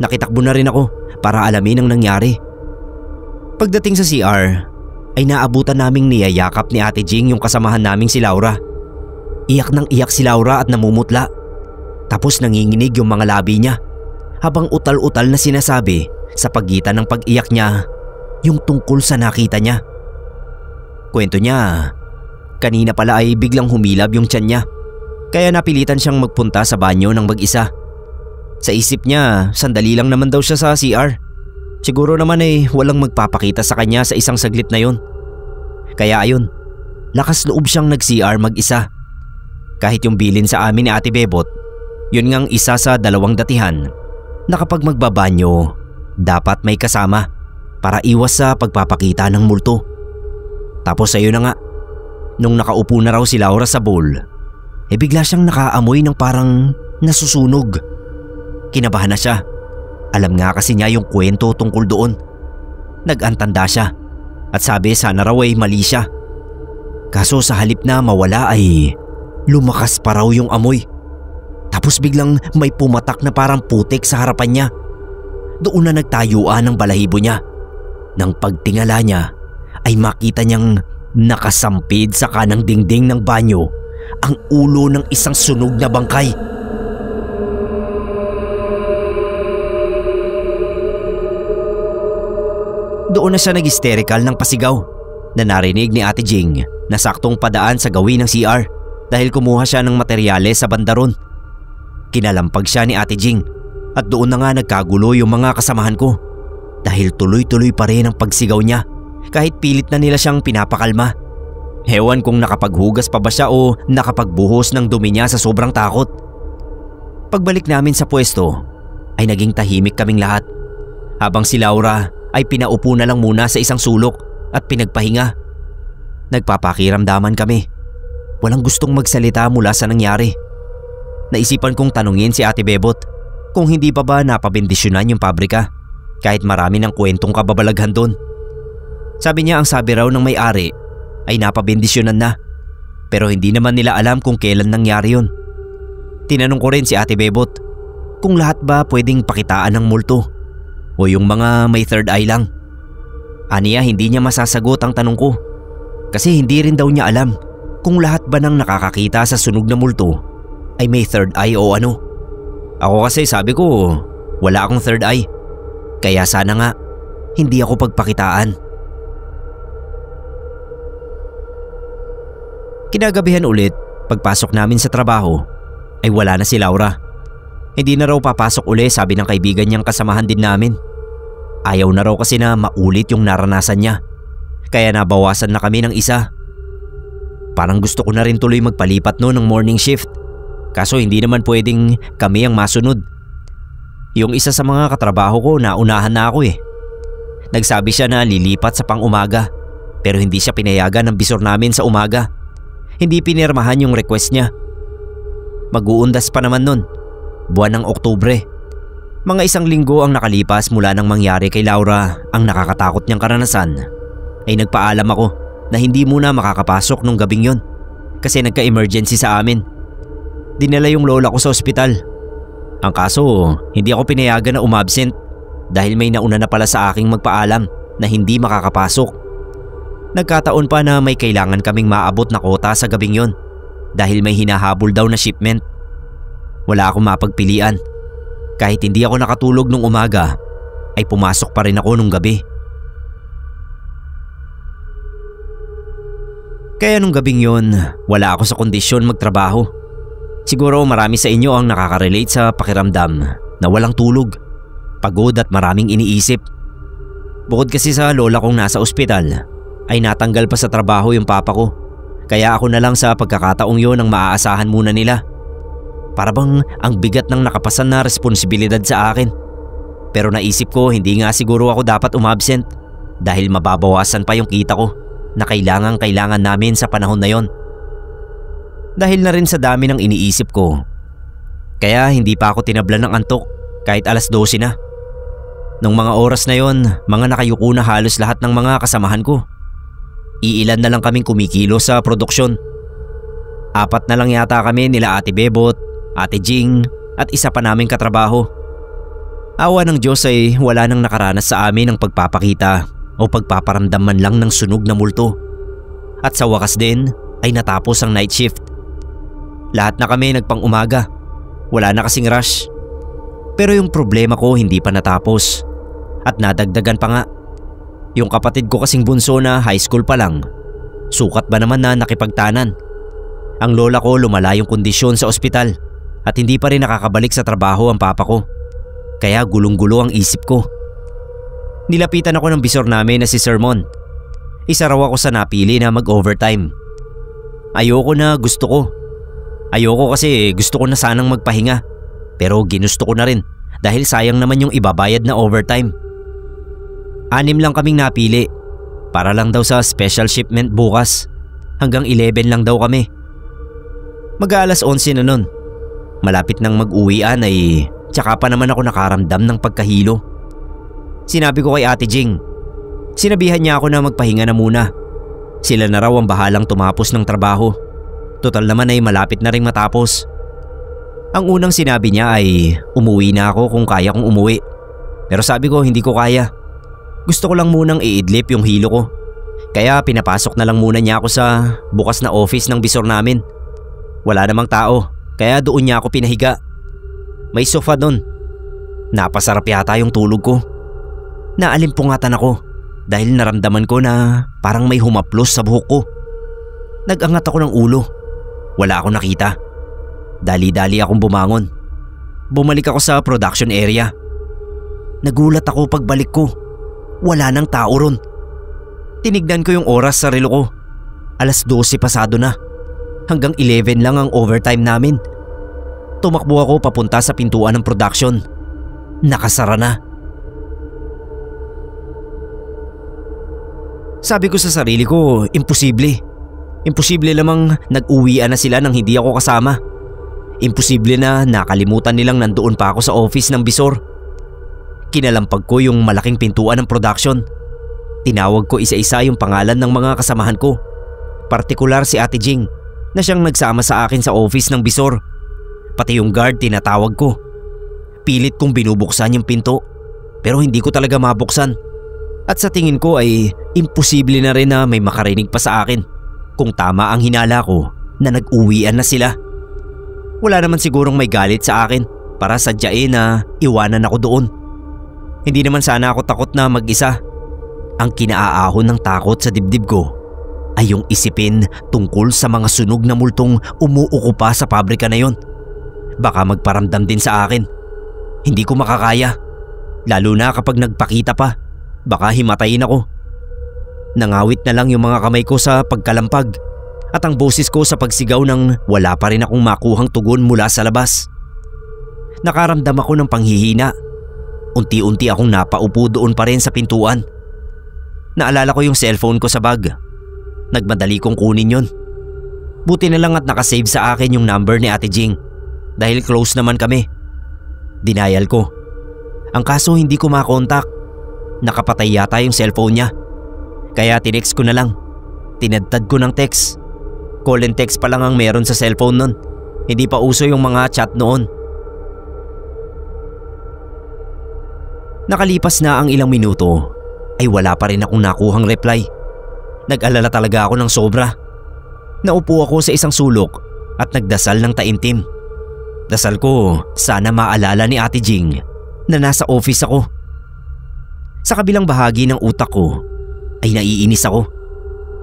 Nakitakbo na rin ako para alamin ang nangyari. Pagdating sa CR, ay naabutan naming niyayakap ni Ate Jing yung kasamahan naming si Laura. Iyak nang iyak si Laura at namumutla. Tapos nanginginig yung mga labi niya habang utal-utal na sinasabi sa pagitan ng pag-iyak niya yung tungkol sa nakita niya. Kwento niya, kanina pala ay biglang humilab yung tiyan niya kaya napilitan siyang magpunta sa banyo ng mag-isa. Sa isip niya, sandali lang naman daw siya sa CR. Siguro naman ay walang magpapakita sa kanya sa isang saglit na yun. Kaya ayun, lakas loob siyang nag-CR mag-isa. Kahit yung bilin sa amin ni Ate Bebot, yun ngang isa sa 2 datihan na kapag magbabanyo, dapat may kasama para iwas sa pagpapakita ng multo. Tapos ayun na nga, nung nakaupo na raw si Laura sa bowl, bigla siyang nakaamoy ng parang nasusunog. Kinabahan na siya. Alam nga kasi niya yung kwento tungkol doon. Nag-antanda siya at sabi sana raw ay mali siya. Kaso sa halip na mawala ay lumakas pa raw yung amoy. Tapos biglang may pumatak na parang putik sa harapan niya. Doon na nagtayuan ang balahibo niya. Nang pagtingala niya ay makita niyang nakasampid sa kanang dingding ng banyo ang ulo ng isang sunog na bangkay. Doon na siya nag-hysterical ng pasigaw na narinig ni Ate Jing na saktong padaan sa gawin ng CR dahil kumuha siya ng materyales sa bandaron. Kinalampag siya ni Ate Jing at doon na nga nagkagulo yung mga kasamahan ko dahil tuloy-tuloy pa rin ang pagsigaw niya kahit pilit na nila siyang pinapakalma. Hewan kung nakapaghugas pa ba siya o nakapagbuhos ng dumi niya sa sobrang takot. Pagbalik namin sa pwesto ay naging tahimik kaming lahat habang si Laura ay pinaupo na lang muna sa isang sulok at pinagpahinga. Nagpapakiramdaman kami. Walang gustong magsalita mula sa nangyari. Naisipan kong tanungin si Ate Bebot kung hindi pa ba napabendisyonan yung pabrika kahit marami ng kwentong kababalaghan doon. Sabi niya ang sabi raw ng may-ari ay napabendisyonan na pero hindi naman nila alam kung kailan nangyari yun. Tinanong ko rin si Ate Bebot kung lahat ba pwedeng pakitaan ng multo o yung mga may third eye lang. Aniya hindi niya masasagot ang tanong ko kasi hindi rin daw niya alam kung lahat ba ng nakakakita sa sunog na multo ay may third eye o ano. Ako kasi sabi ko wala akong third eye kaya sana nga hindi ako pagpakitaan. Kinagabihan ulit, pagpasok namin sa trabaho ay wala na si Laura. Hindi na raw papasok uli sabi ng kaibigan niyang kasamahan din namin. Ayaw na raw kasi na maulit yung naranasan niya. Kaya nabawasan na kami ng isa. Parang gusto ko na rin tuloy magpalipat noon ng morning shift. Kaso hindi naman pwedeng kami ang masunod. Yung isa sa mga katrabaho ko naunahan na ako eh. Nagsabi siya na lilipat sa pang-umaga pero hindi siya pinayagan ng bisor namin sa umaga. Hindi pinirmahan yung request niya. Mag-uundas pa naman nun. Buwan ng Oktubre. Mga 1 linggo ang nakalipas mula nang mangyari kay Laura ang nakakatakot niyang karanasan. Ay nagpaalam ako na hindi muna makakapasok nung gabing yon kasi nagka-emergency sa amin. Dinala yung lola ko sa ospital. Ang kaso, hindi ako pinayagan na umabsent dahil may nauna na pala sa aking magpaalam na hindi makakapasok. Nagkataon pa na may kailangan kaming maabot na kota sa gabing yon dahil may hinahabol daw na shipment. Wala akong mapagpilian. Kahit hindi ako nakatulog nung umaga, ay pumasok pa rin ako nung gabi. Kaya nung gabing yon, wala ako sa kondisyon magtrabaho. Siguro marami sa inyo ang nakaka-relate sa pakiramdam na walang tulog, pagod at maraming iniisip. Bukod kasi sa lola kong nasa ospital, ay natanggal pa sa trabaho yung papa ko. Kaya ako na lang sa pagkakataong yon ang maaasahan muna nila. Para bang ang bigat ng nakapasan na responsibilidad sa akin. Pero naisip ko hindi nga siguro ako dapat umabsent dahil mababawasan pa yung kita ko na kailangan namin sa panahon na yon. Dahil na rin sa dami ng iniisip ko. Kaya hindi pa ako tinablan ng antok kahit 12:00 na. Nung mga oras na yon, mga nakayuko na halos lahat ng mga kasamahan ko. Iilan na lang kaming kumikilo sa produksyon. 4 na lang yata kami nila Ate Bebot, Ate Jing at isa pa naming katrabaho. Awa ng Diyos ay wala nang nakaranas sa amin ng pagpapakita o pagpaparamdam man lang ng sunog na multo. At sa wakas din ay natapos ang night shift. Lahat na kami nagpang-umaga. Wala na kasing rush. Pero yung problema ko hindi pa natapos. At nadagdagan pa nga. Yung kapatid ko kasing bunso na high school pa lang. Sukat ba naman na nakipagtanan? Ang lola ko lumala yung kondisyon sa ospital at hindi pa rin nakakabalik sa trabaho ang papa ko. Kaya gulong-gulo ang isip ko. Nilapitan ako ng bisor namin na si Sermon. Isa raw ako sa napili na mag-overtime. Ayoko na, gusto ko. Ayoko kasi gusto ko na sanang magpahinga. Pero ginusto ko na rin dahil sayang naman yung ibabayad na overtime. 6 lang kaming napili. Para lang daw sa special shipment bukas. Hanggang 11 lang daw kami. Mag-aalas 11 na nun. Malapit nang mag-uwian ay tsaka pa naman ako nakaramdam ng pagkahilo. Sinabi ko kay Ate Jing. Sinabihan niya ako na magpahinga na muna. Sila na raw ang bahalang tumapos ng trabaho. Total naman ay malapit na ring matapos. Ang unang sinabi niya ay umuwi na ako kung kaya kong umuwi. Pero sabi ko hindi ko kaya. Gusto ko lang munang iidlip yung hilo ko. Kaya pinapasok na lang muna niya ako sa bukas na office ng bisor namin. Wala namang tao kaya doon niya ako pinahiga. May sofa doon. Napasarap yata yung tulog ko. Naalimpungatan ako dahil naramdaman ko na parang may humaplos sa buhok ko. Nag-angat ako ng ulo. Wala akong nakita. Dali-dali akong bumangon. Bumalik ako sa production area. Nagulat ako pagbalik ko. Wala nang tao ron. Tinignan ko yung oras sa relo ko. 12:00 pasado na. Hanggang 11 lang ang overtime namin. Tumakbo ako papunta sa pintuan ng production. Nakasara na. Sabi ko sa sarili ko, imposible. Imposible lamang nag-uwian na sila nang hindi ako kasama. Imposible na nakalimutan nilang nandoon pa ako sa office ng bisor. Kinalampag ko yung malaking pintuan ng production. Tinawag ko isa-isa yung pangalan ng mga kasamahan ko. Partikular si Ate Jing na siyang nagsama sa akin sa office ng bisor. Pati yung guard tinatawag ko. Pilit kong binubuksan yung pinto pero hindi ko talaga mabuksan. At sa tingin ko ay imposible na rin na may makarinig pa sa akin kung tama ang hinala ko na nag-uwian na sila. Wala naman sigurong may galit sa akin para sadyain na iwanan ako doon. Hindi naman sana ako takot na mag-isa. Ang kinaaahon ng takot sa dibdib ko ay yung isipin tungkol sa mga sunog na multong umuukupa sa pabrika na yon. Baka magparamdam din sa akin. Hindi ko makakaya. Lalo na kapag nagpakita pa, baka himatayin ako. Nangawit na lang yung mga kamay ko sa pagkalampag at ang boses ko sa pagsigaw nang wala pa rin akong makuhang tugon mula sa labas. Nakaramdam ako ng panghihina. Unti-unti akong napaupo doon pa rin sa pintuan. Naalala ko yung cellphone ko sa bag. Nagmadali kong kunin yun. Buti na lang at nakasave sa akin yung number ni Ate Jing dahil close naman kami. Dinayal ko. Ang kaso hindi ko makontak. Nakapatay yata yung cellphone niya. Kaya tinext ko na lang. Tinadtad ko ng text. Call and text pa lang ang meron sa cellphone nun. Hindi pa uso yung mga chat noon. Nakalipas na ang ilang minuto ay wala pa rin akong nakuhang reply. Nag-alala talaga ako ng sobra. Naupo ako sa isang sulok at nagdasal ng taimtim. Dasal ko sana maalala ni Ate Jing na nasa office ako. Sa kabilang bahagi ng utak ko ay naiinis ako.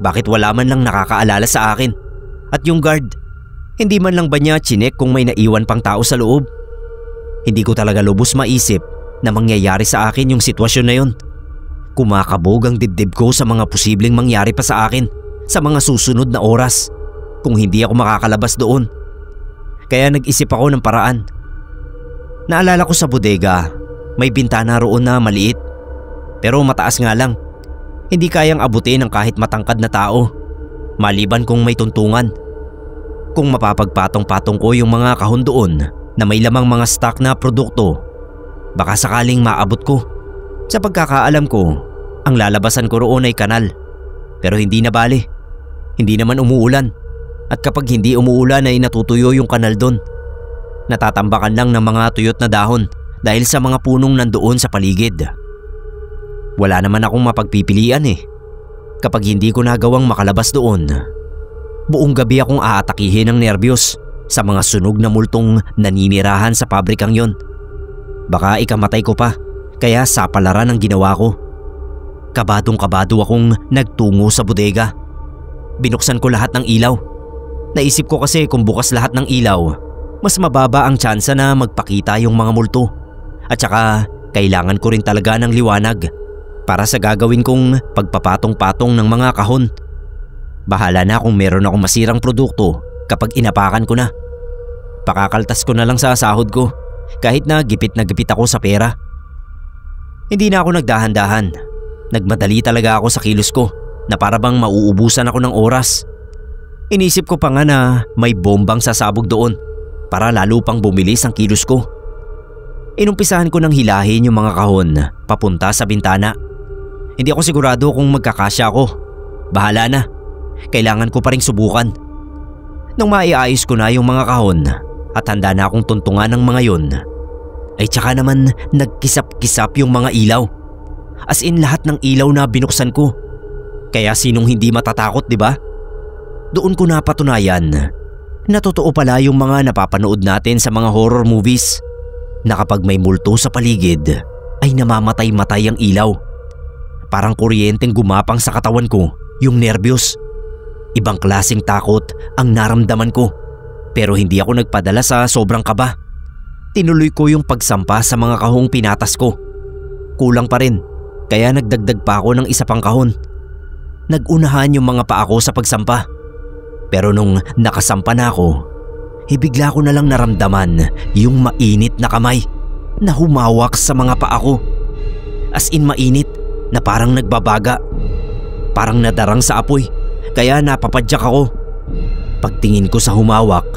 Bakit wala man lang nakakaalala sa akin? At yung guard, hindi man lang ba niya chinek kung may naiwan pang tao sa loob? Hindi ko talaga lubos maisip na mangyayari sa akin yung sitwasyon na yun. Kumakabog ang dibdib ko sa mga posibleng mangyari pa sa akin sa mga susunod na oras kung hindi ako makakalabas doon. Kaya nag-isip ako ng paraan. Naalala ko sa bodega, may bintana roon na maliit. Pero mataas nga lang. Hindi kayang abutin ng kahit matangkad na tao, maliban kung may tuntungan. Kung mapapagpatong-patong ko yung mga kahon doon na may lamang mga stock na produkto, baka sakaling maabot ko. Sa pagkakaalam ko, ang lalabasan ko roon ay kanal. Pero hindi na bale. Hindi naman umuulan. At kapag hindi umuulan ay natutuyo yung kanal doon. Natatambakan lang ng mga tuyot na dahon dahil sa mga punong nandoon sa paligid. Wala naman akong mapagpipilian eh. Kapag hindi ko nagawang makalabas doon, buong gabi akong aatakihin ng nerbiyos sa mga sunog na multong naninirahan sa pabrikang yon. Baka ikamatay ko pa, kaya sapalaran ang ginawa ko. Kabadong-kabado akong nagtungo sa bodega. Binuksan ko lahat ng ilaw. Naisip ko kasi kung bukas lahat ng ilaw, mas mababa ang tsansa na magpakita yung mga multo. At saka kailangan ko rin talaga ng liwanag para sa gagawin kong pagpapatong-patong ng mga kahon. Bahala na kung meron akong masirang produkto kapag inapakan ko na. Pakakaltas ko na lang sa sahod ko kahit na gipit ako sa pera. Hindi na ako nagdahan-dahan. Nagmadali talaga ako sa kilos ko na para bang mauubusan ako ng oras. Inisip ko pa nga na may bombang sasabog doon para lalo pang bumilis ang kilos ko. Inumpisahan ko ng hilahin yung mga kahon papunta sa bintana. Hindi ako sigurado kung magkakasya ako. Bahala na. Kailangan ko pa ring subukan. Nung maiayos ko na yung mga kahon at handa na akong tuntungan ng mga yon, ay tsaka naman nagkisap-kisap yung mga ilaw. As in lahat ng ilaw na binuksan ko. Kaya sinong hindi matatakot, di ba? Doon ko napatunayan na totoo pala yung mga napapanood natin sa mga horror movies na kapag may multo sa paligid ay namamatay-matay ang ilaw. Parang kuryenteng gumapang sa katawan ko yung nerbiyos. Ibang klaseng takot ang naramdaman ko pero hindi ako nagpadala sa sobrang kaba. Tinuloy ko yung pagsampa sa mga kahong pinatas ko. Kulang pa rin kaya nagdagdag pa ako ng isa pang kahon. Nagunahan yung mga paa ko sa pagsampa. Pero nung nakasampa na ako, bigla ko na lang naramdaman yung mainit na kamay na humawak sa mga paa ko. As in mainit na parang nagbabaga. Parang nadarang sa apoy kaya napapadyak ako. Pagtingin ko sa humawak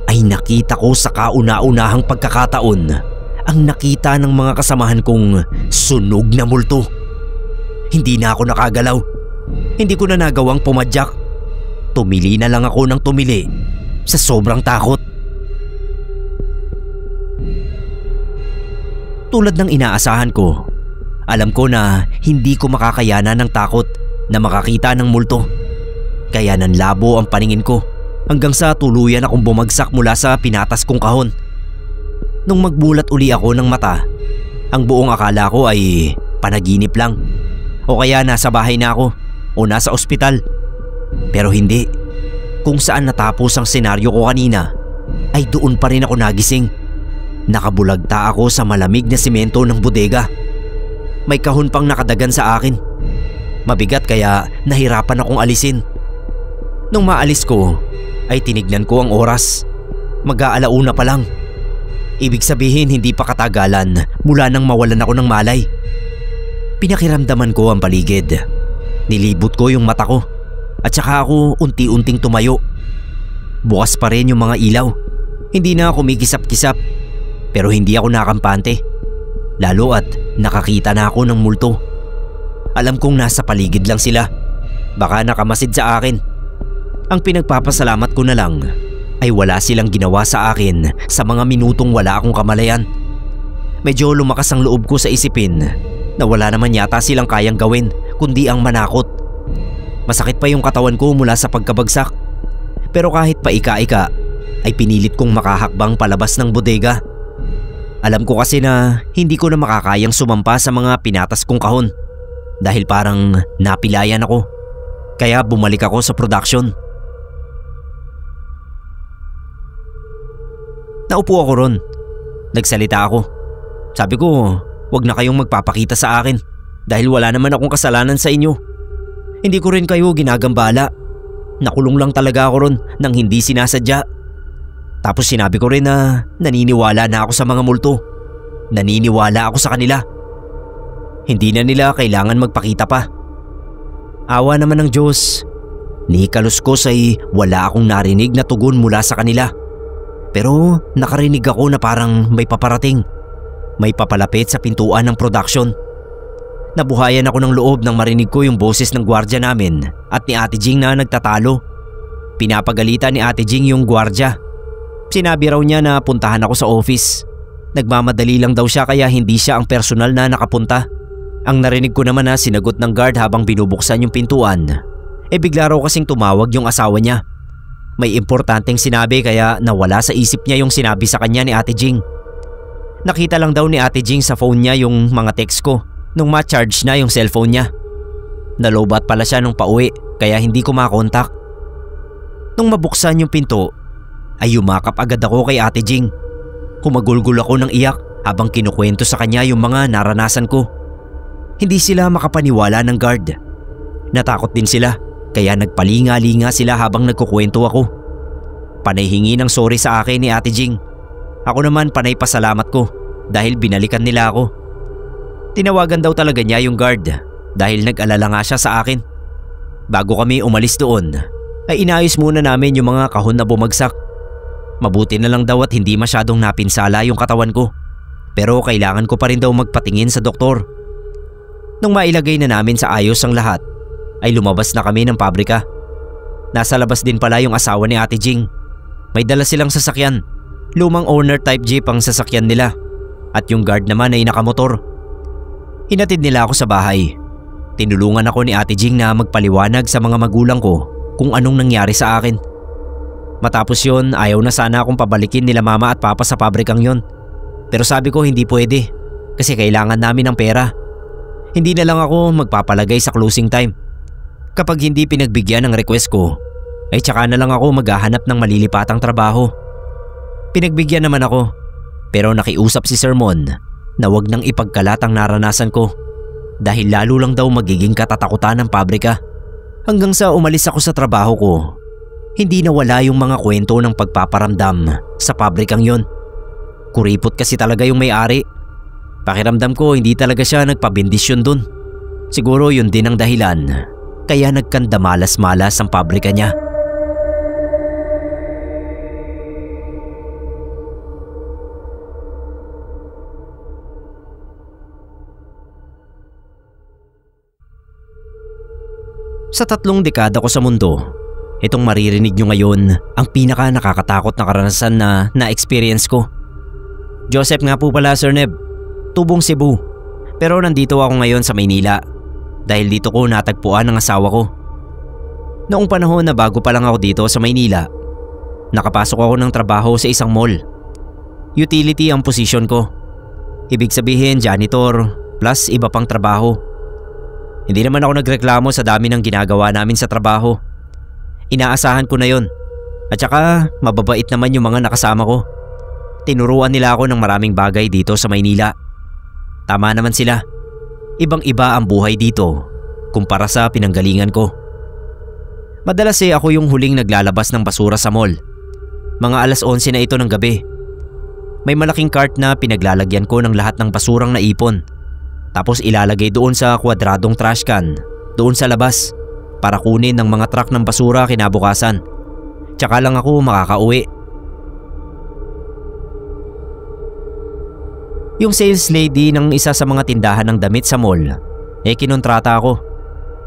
ay nakita ko sa kauna-unahang pagkakataon ang nakita ng mga kasamahan kong sunog na multo. Hindi na ako nakagalaw. Hindi ko na nagawang pumadyak. Tumili na lang ako ng tumili sa sobrang takot. Tulad ng inaasahan ko, alam ko na hindi ko makakayanan ng takot na makakita ng multo. Kaya nanlabo ang paningin ko hanggang sa tuluyan akong bumagsak mula sa pinatas kong kahon. Nung magbulat uli ako ng mata, ang buong akala ko ay panaginip lang. O kaya nasa bahay na ako o nasa ospital. Pero hindi. Kung saan natapos ang senaryo ko kanina ay doon pa rin ako nagising. nakabulagta ako sa malamig na simento ng bodega. May kahon pang nakadagan sa akin. Mabigat kaya nahirapan akong alisin. Nung maalis ko ay tinignan ko ang oras. Mag-aalauna pa lang. Ibig sabihin hindi pa katagalan mula nang mawalan ako ng malay. Pinakiramdaman ko ang paligid. Nilibot ko yung mata ko at saka ako unti-unting tumayo. Bukas pa rin yung mga ilaw. Hindi na ako kumikisap-kisap pero hindi ako nakampante. Lalo at nakakita na ako ng multo. Alam kong nasa paligid lang sila. Baka nakamasid sa akin. Ang pinagpapasalamat ko na lang ay wala silang ginawa sa akin sa mga minutong wala akong kamalayan. Medyo lumakas ang loob ko sa isipin na wala naman yata silang kayang gawin kundi ang manakot. Masakit pa yung katawan ko mula sa pagkabagsak. Pero kahit pa ika-ika ay pinilit kong makahakbang palabas ng bodega. Alam ko kasi na hindi ko na makakayang sumampa sa mga pinatas kong kahon dahil parang napilayan ako. Kaya bumalik ako sa production. Naupo ako ron. Nagsalita ako. Sabi ko, wag na kayong magpapakita sa akin dahil wala naman akong kasalanan sa inyo. Hindi ko rin kayo ginagambala. Nakulong lang talaga ako ron nang hindi sinasadya. Tapos sinabi ko rin na naniniwala na ako sa mga multo. Naniniwala ako sa kanila. Hindi na nila kailangan magpakita pa. Awa naman ng Diyos. Ni kaluskos ay wala akong narinig na tugon mula sa kanila. Pero nakarinig ako na parang may paparating. May papalapit sa pintuan ng production. Nabuhayan ako ng loob nang marinig ko yung boses ng gwardiya namin at ni Ate Jing na nagtatalo. Pinapagalitan ni Ate Jing yung gwardiya. Sinabi raw niya na puntahan ako sa office. Nagmamadali lang daw siya kaya hindi siya ang personal na nakapunta. Ang narinig ko naman na sinagot ng guard habang binubuksan yung pintuan. Bigla raw kasing tumawag yung asawa niya. May importanteng sinabi kaya nawala sa isip niya yung sinabi sa kanya ni Ate Jing. Nakita lang daw ni Ate Jing sa phone niya yung mga text ko nung ma-charge na yung cellphone niya. Nalobat pala siya nung pauwi kaya hindi ko makontak. Nung mabuksan yung pinto ay yumakap agad ako kay Ate Jing. Humagulgol ako ng iyak habang kinukwento sa kanya yung mga naranasan ko. Hindi sila makapaniwala ng guard. Natakot din sila kaya nagpalinga-linga sila habang nagkukwento ako. Panay hingi ng sorry sa akin ni Ate Jing. Ako naman panay pasalamat ko dahil binalikan nila ako. Tinawagan daw talaga niya yung guard dahil nag-alala nga siya sa akin. Bago kami umalis doon ay inayos muna namin yung mga kahon na bumagsak. Mabuti na lang daw at hindi masyadong napinsala yung katawan ko. Pero kailangan ko pa rin daw magpatingin sa doktor. Nung mailagay na namin sa ayos ang lahat ay lumabas na kami ng pabrika. Nasa labas din pala yung asawa ni Ate Jing. May dala silang sasakyan. Lumang owner type jeep ang sasakyan nila at yung guard naman ay nakamotor. Hinatid nila ako sa bahay. Tinulungan ako ni Ate Jing na magpaliwanag sa mga magulang ko kung anong nangyari sa akin. Matapos yon, ayaw na sana akong pabalikin nila mama at papa sa pabrikang yon. Pero sabi ko hindi pwede kasi kailangan namin ng pera. Hindi na lang ako magpapalagay sa closing time. Kapag hindi pinagbigyan ng request ko, ay tsaka na lang ako maghahanap ng malilipatang trabaho. Pinagbigyan naman ako pero nakiusap si Sir Mon na wag nang ipagkalat ang naranasan ko dahil lalo lang daw magiging katatakutan ng pabrika. Hanggang sa umalis ako sa trabaho ko, hindi nawala yung mga kwento ng pagpaparamdam sa pabrikang yon. Kuripot kasi talaga yung may-ari. Pakiramdam ko hindi talaga siya nagpabendisyon dun. Siguro yun din ang dahilan kaya nagkandamalas-malas ang pabrika niya. Sa 3 dekada ko sa mundo, itong maririnig nyo ngayon ang pinaka nakakatakot na karanasan na na-experience ko. Joseph nga po pala, Sir Neb. Tubong Cebu. Pero nandito ako ngayon sa Maynila dahil dito ko natagpuan ang asawa ko. Noong panahon na bago pa lang ako dito sa Maynila, nakapasok ako ng trabaho sa isang mall. Utility ang posisyon ko. Ibig sabihin janitor plus iba pang trabaho. Hindi naman ako nagreklamo sa dami ng ginagawa namin sa trabaho. Inaasahan ko na yon. At saka mababait naman yung mga nakasama ko. Tinuruan nila ako ng maraming bagay dito sa Maynila. Tama naman sila. Ibang-iba ang buhay dito kumpara sa pinanggalingan ko. Madalas ako yung huling naglalabas ng basura sa mall. Mga alas 11 na ito ng gabi. May malaking cart na pinaglalagyan ko ng lahat ng basurang naipon. Tapos ilalagay doon sa kwadradong trash can doon sa labas para kunin ng mga truck ng basura kinabukasan. Tsaka lang ako makakauwi. Yung sales lady ng isa sa mga tindahan ng damit sa mall, kinontrata ako.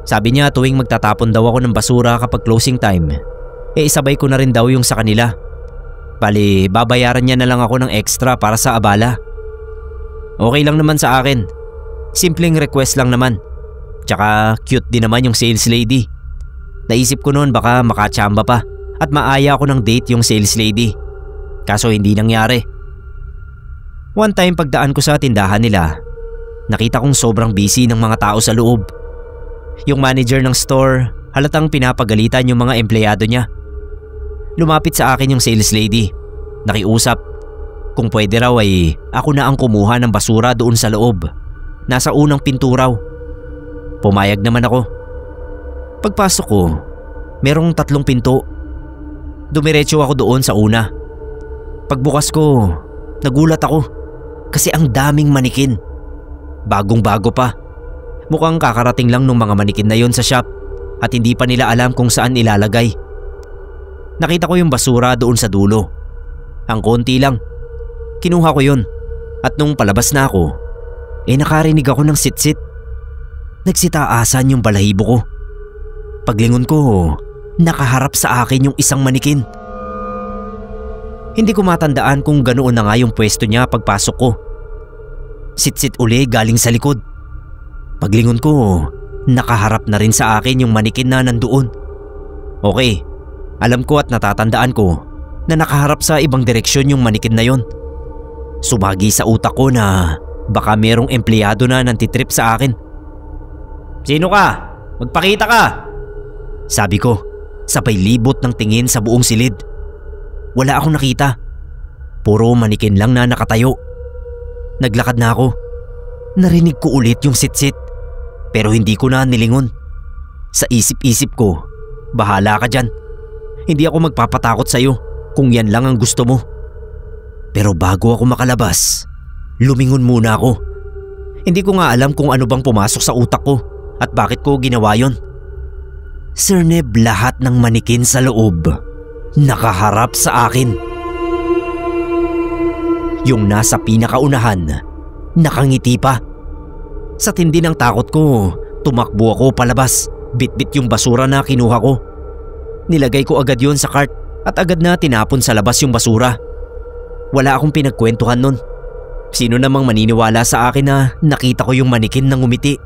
Sabi niya tuwing magtatapon daw ako ng basura kapag closing time, isabay ko na rin daw yung sa kanila. Bali, babayaran niya na lang ako ng extra para sa abala. Okay lang naman sa akin. Simpleng request lang naman. Tsaka cute din naman yung sales lady. Naisip ko noon baka makachamba pa at maaya ako ng date yung sales lady. Kaso hindi nangyari. One time pagdaan ko sa tindahan nila, nakita kong sobrang busy ng mga tao sa loob. Yung manager ng store, halatang pinapagalitan yung mga empleyado niya. Lumapit sa akin yung sales lady. Nakiusap. Kung pwede raw ay ako na ang kumuha ng basura doon sa loob. Nasa unang pinto raw. Pumayag naman ako. Pagpasok ko, merong 3 pinto. Dumiretso ako doon sa una. Pagbukas ko, nagulat ako. Kasi ang daming manikin. Bagong-bago pa. Mukhang kakarating lang ng mga manikin na yon sa shop at hindi pa nila alam kung saan ilalagay. Nakita ko yung basura doon sa dulo. Ang konti lang. Kinuha ko yun. At nung palabas na ako, nakarinig ako ng sit-sit. Nagsitaasan yung balahibo ko. Paglingon ko, nakaharap sa akin yung isang manikin. Hindi ko matandaan kung ganoon na nga yung pwesto niya pagpasok ko. Sit-sit uli galing sa likod. Paglingon ko, nakaharap na rin sa akin yung manikin na nandoon. Okay, alam ko at natatandaan ko na nakaharap sa ibang direksyon yung manikin na yon. Sumagi sa utak ko na baka merong empleyado na nantitrip sa akin. Sino ka? Magpakita ka! Sabi ko, sabay libot ng tingin sa buong silid. Wala akong nakita. Puro manikin lang na nakatayo. Naglakad na ako. Narinig ko ulit yung sit-sit. Pero hindi ko na nilingon. Sa isip-isip ko, bahala ka dyan. Hindi ako magpapatakot sa'yo kung yan lang ang gusto mo. Pero bago ako makalabas, lumingon muna ako. Hindi ko nga alam kung ano bang pumasok sa utak ko at bakit ko ginawa yon. Sir Neb, lahat ng manikin sa loob nakaharap sa akin. Yung nasa pinakaunahan, nakangiti pa. Sa tindi ng takot ko, tumakbo ako palabas. Bit-bit yung basura na kinuha ko. Nilagay ko agad yon sa cart at agad na tinapon sa labas yung basura. Wala akong pinagkwentuhan nun. Sino namang maniniwala sa akin na nakita ko yung manikin na ngumiti?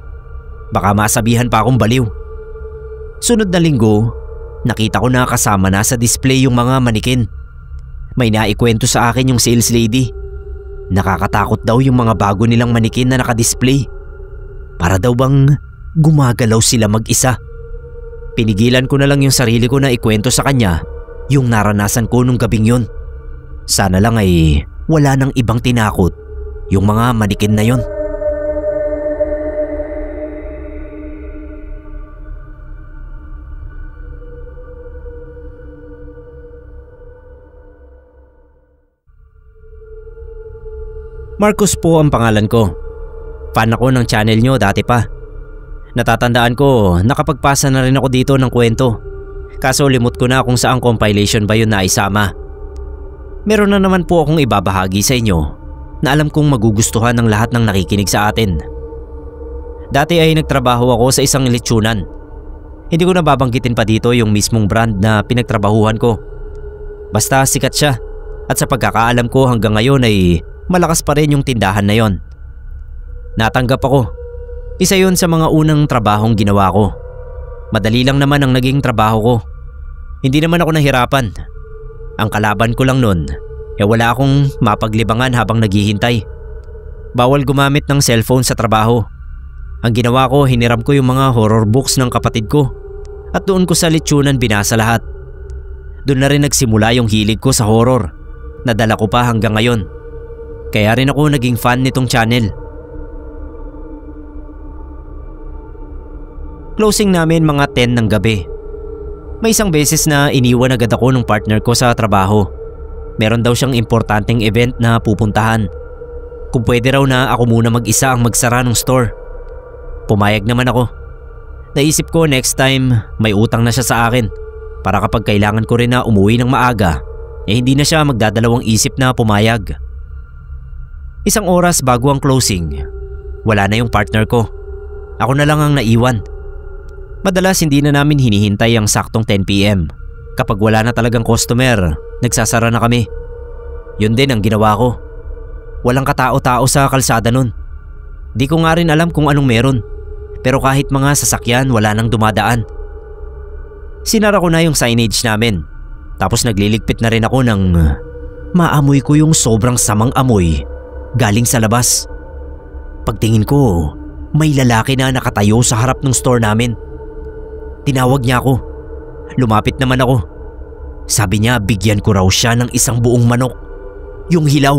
Baka masabihan pa akong baliw. Sunod na linggo, nakita ko na kasama na sa display yung mga manikin. May naikwento sa akin yung sales lady. Nakakatakot daw yung mga bago nilang manikin na nakadisplay. Para daw bang gumagalaw sila mag-isa. Pinigilan ko na lang yung sarili ko na ikwento sa kanya yung naranasan ko nung gabing yun. Sana lang ay wala nang ibang tinakot yung mga manikin na yon. Marcos po ang pangalan ko. Fan ako ng channel nyo dati pa. Natatandaan ko nakapagpasa na rin ako dito ng kwento. Kaso limot ko na kung saang compilation ba yun na isama. Meron na naman po akong ibabahagi sa inyo na alam kong magugustuhan ng lahat ng nakikinig sa atin. Dati ay nagtrabaho ako sa isang lechonan. Hindi ko nababanggitin pa dito yung mismong brand na pinagtrabahuhan ko. Basta sikat siya at sa pagkakaalam ko hanggang ngayon ay malakas pa rin yung tindahan na yon. Natanggap ako. Isa yun sa mga unang trabahong ginawa ko. Madali lang naman ang naging trabaho ko. Hindi naman ako nahirapan. Ang kalaban ko lang nun, wala akong mapaglibangan habang naghihintay. Bawal gumamit ng cellphone sa trabaho. Ang ginawa ko, hiniram ko yung mga horror books ng kapatid ko at doon ko sa lechonan binasa lahat. Doon na rin nagsimula yung hilig ko sa horror. Nadala ko pa hanggang ngayon. Kaya rin ako naging fan nitong channel. Closing namin mga 10 ng gabi. May isang beses na iniwan agad ako ng partner ko sa trabaho. Meron daw siyang importanteng event na pupuntahan. Kung pwede raw na ako muna mag-isa ang magsara ng store. Pumayag naman ako. Naisip ko next time may utang na siya sa akin para kapag kailangan ko rin na umuwi ng maaga, hindi na siya magdadalawang isip na pumayag. Isang oras bago ang closing, wala na yung partner ko. Ako na lang ang naiwan. Madalas hindi na namin hinihintay ang saktong 10 PM. Kapag wala na talagang customer, nagsasara na kami. Yun din ang ginawa ko. Walang katao-tao sa kalsada nun. Di ko nga rin alam kung anong meron. Pero kahit mga sasakyan wala nang dumadaan. Sinara ko na yung signage namin. Tapos nagliligpit na rin ako ng maamoy ko yung sobrang samang amoy galing sa labas. Pagtingin ko, may lalaki na nakatayo sa harap ng store namin. Tinawag niya ako. Lumapit naman ako. Sabi niya bigyan ko raw siya ng isang buong manok. Yung hilaw.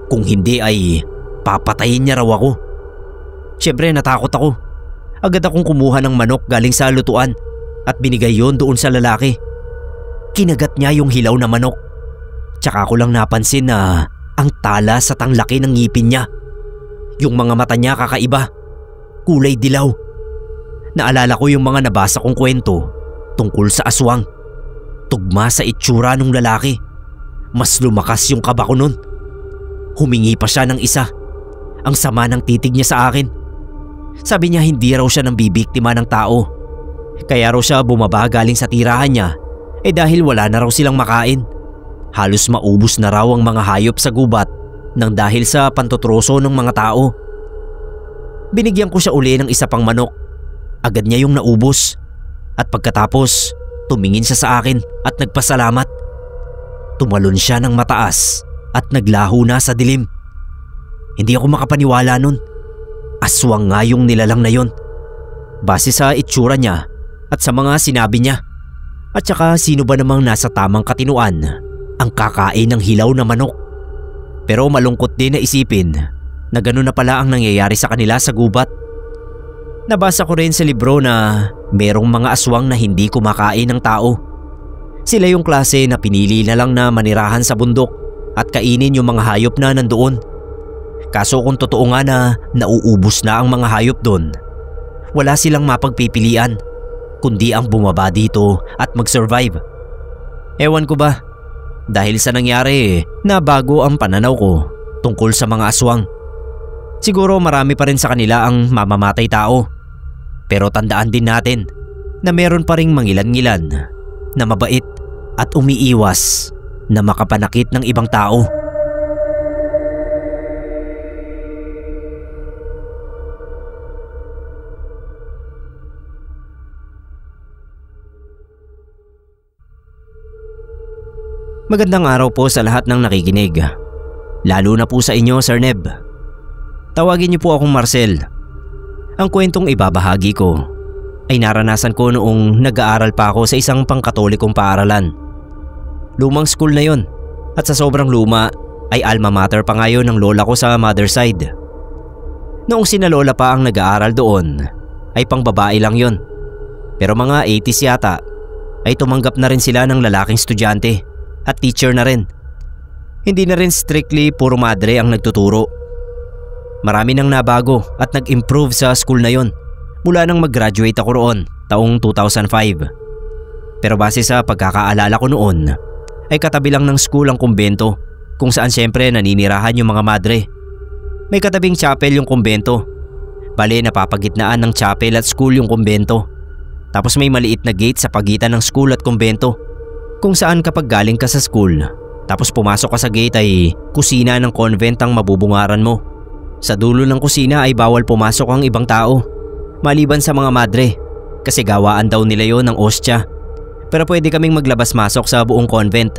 Kung hindi ay papatayin niya raw ako. Siyempre natakot ako. Agad akong kumuha ng manok galing sa lutuan at binigay yon doon sa lalaki. Kinagat niya yung hilaw na manok. Tsaka ko lang napansin na ang talas at ang laki ng ngipin niya. Yung mga mata niya kakaiba. Kulay dilaw. Naalala ko yung mga nabasa kong kwento tungkol sa aswang. Tugma sa itsura ng lalaki. Mas lumakas yung kaba ko nun. Humingi pa siya ng isa. Ang sama ng titig niya sa akin. Sabi niya hindi raw siya nang bibiktima ng tao. Kaya raw siya bumaba galing sa tirahan niya dahil wala na raw silang makain. Halos maubos na raw ang mga hayop sa gubat nang dahil sa pantotroso ng mga tao. Binigyan ko siya uli ng isa pang manok. Agad niya yung naubos. At pagkatapos, tumingin siya sa akin at nagpasalamat. Tumalon siya ng mataas at naglaho na sa dilim. Hindi ako makapaniwala nun. Aswang nga yung nilalang na yon. Base sa itsura niya at sa mga sinabi niya. At saka sino ba namang nasa tamang katinuan ang kakain ng hilaw na manok? Pero malungkot din na isipin na gano'n na pala ang nangyayari sa kanila sa gubat. Nabasa ko rin sa libro na merong mga aswang na hindi kumakain ng tao. Sila yung klase na pinili na lang na manirahan sa bundok at kainin yung mga hayop na nandoon. Kaso kung totoo nga na nauubos na ang mga hayop doon, wala silang mapagpipilian kundi ang bumaba dito at mag-survive. Ewan ko ba, dahil sa nangyari nabago ang pananaw ko tungkol sa mga aswang. Siguro marami pa rin sa kanila ang mamamatay tao. Pero tandaan din natin na meron pa ring mangilan-ngilan na mabait at umiiwas na makapanakit ng ibang tao. Magandang araw po sa lahat ng nakikinig. Lalo na po sa inyo, Sir Neb. Tawagin niyo po akong Marcel. Ang kwentong ibabahagi ko ay naranasan ko noong nag-aaral pa ako sa isang pangkatolikong paaralan. Lumang school na yon at sa sobrang luma ay alma mater pa ngayon ng lola ko sa mother side. Noong sina lola pa ang nag-aaral doon ay pang babae lang yon. Pero mga 80s yata ay tumanggap na rin sila ng lalaking estudyante at teacher na rin. Hindi na rin strictly puro madre ang nagtuturo. Marami nang nabago at nag-improve sa school na yon mula nang mag-graduate ako roon taong 2005. Pero base sa pagkakaalala ko noon ay katabi lang ng school ang kumbento kung saan syempre naninirahan yung mga madre. May katabing chapel yung kumbento. Bale napapagitnaan ng chapel at school yung kumbento. Tapos may maliit na gate sa pagitan ng school at kumbento kung saan kapag galing ka sa school tapos pumasok ka sa gate ay kusina ng convent ang mabubungaran mo. Sa dulo ng kusina ay bawal pumasok ang ibang tao maliban sa mga madre kasi gawaan daw nila yon ng ostya. Pero pwede kaming maglabas-masok sa buong convent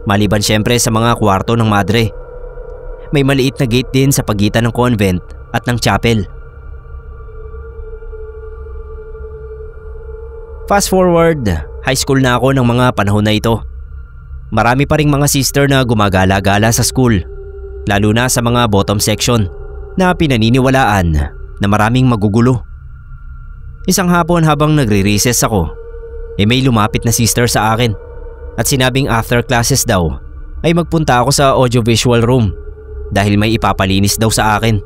maliban syempre sa mga kwarto ng madre. May maliit na gate din sa pagitan ng convent at ng chapel. Fast forward, high school na ako ng mga panahon na ito. Marami pa ring mga sister na gumagala-gala sa school, lalo na sa mga bottom section na pinaniniwalaan na maraming magugulo. Isang hapon habang nagre-recess ako, may lumapit na sister sa akin at sinabing after classes daw ay magpunta ako sa audiovisual room dahil may ipapalinis daw sa akin.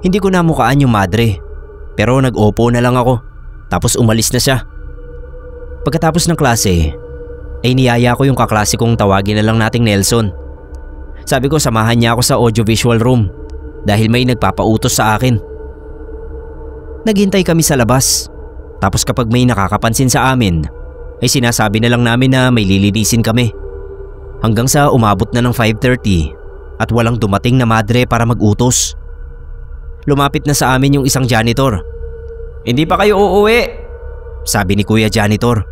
Hindi ko namukaan yung madre, pero nag-opo na lang ako tapos umalis na siya. Pagkatapos ng klase ay niyaya ko yung kaklase kong tawagin na lang nating Nelson. Sabi ko samahan niya ako sa audiovisual room dahil may nagpapautos sa akin. Naghintay kami sa labas, tapos kapag may nakakapansin sa amin ay sinasabi na lang namin na may lilinisin kami. Hanggang sa umabot na ng 5:30 at walang dumating na madre para mag-utos. Lumapit na sa amin yung isang janitor. "Hindi pa kayo uuwi?" sabi ni Kuya Janitor.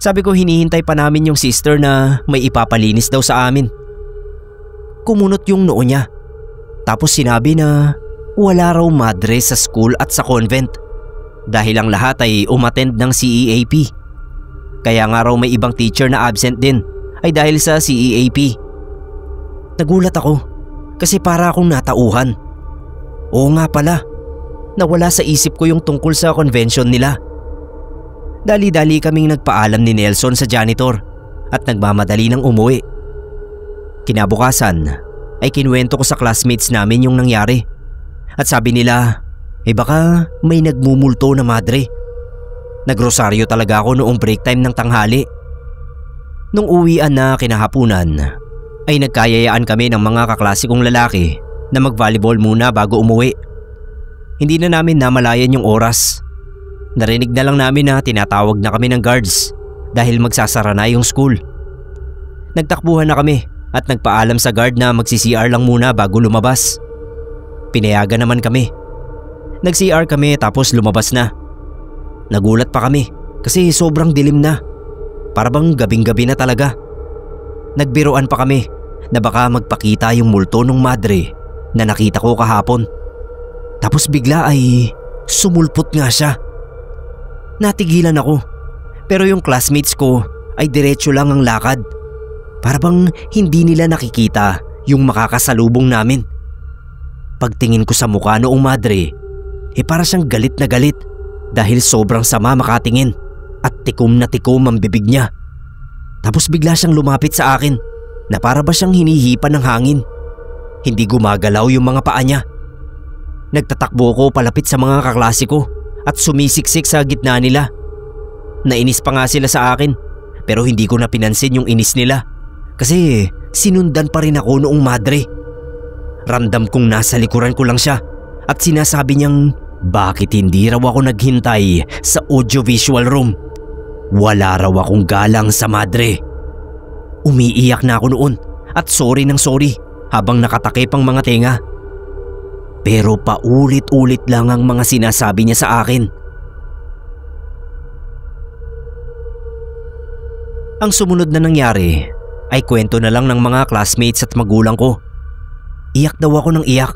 Sabi ko hinihintay pa namin yung sister na may ipapalinis daw sa amin. Kumunot yung noo niya. Tapos sinabi na wala raw madre sa school at sa convent dahil ang lahat ay umattend ng CEAP. Kaya nga raw may ibang teacher na absent din ay dahil sa CEAP. Nagulat ako kasi para akong natauhan. Oo nga pala, nawala sa isip ko yung tungkol sa convention nila. Dali-dali kaming nagpaalam ni Nelson sa janitor at nagmamadali ng umuwi. Kinabukasan ay kinuwento ko sa classmates namin yung nangyari. At sabi nila, baka may nagmumulto na madre. Nagrosaryo talaga ako noong break time ng tanghali. Nung uwian na kinahapunan, ay nagkayayaan kami ng mga kaklase kong lalaki na mag-volleyball muna bago umuwi. Hindi na namin namalayan yung oras. Narinig na lang namin na tinatawag na kami ng guards dahil magsasara na yung school. Nagtakbuhan na kami at nagpaalam sa guard na magsi-CR lang muna bago lumabas. Pinayagan naman kami. Nag-CR kami tapos lumabas na. Nagulat pa kami kasi sobrang dilim na. Para bang gabing-gabi na talaga. Nagbiruan pa kami na baka magpakita yung multo ng madre na nakita ko kahapon. Tapos bigla ay sumulpot nga siya. Natigilan ako pero yung classmates ko ay diretso lang ang lakad. Para bang hindi nila nakikita yung makakasalubong namin. Pagtingin ko sa mukha noong madre, para siyang galit na galit dahil sobrang sama makatingin at tikom na tikom ang bibig niya. Tapos bigla siyang lumapit sa akin na para ba siyang hinihipan ng hangin. Hindi gumagalaw yung mga paa niya. Nagtatakbo ko palapit sa mga kaklase ko at sumisiksik sa gitna nila. Nainis pa nga sila sa akin pero hindi ko na pinansin yung inis nila kasi sinundan pa rin ako noong madre. Ramdam kong nasa likuran ko lang siya at sinasabi niyang bakit hindi raw ako naghintay sa audiovisual room. Wala raw akong galang sa madre. Umiiyak na ako noon at sorry ng sorry habang nakatakip ang mga tenga. Pero paulit-ulit lang ang mga sinasabi niya sa akin. Ang sumunod na nangyari ay kwento na lang ng mga classmates at magulang ko. Iyak daw ako ng iyak.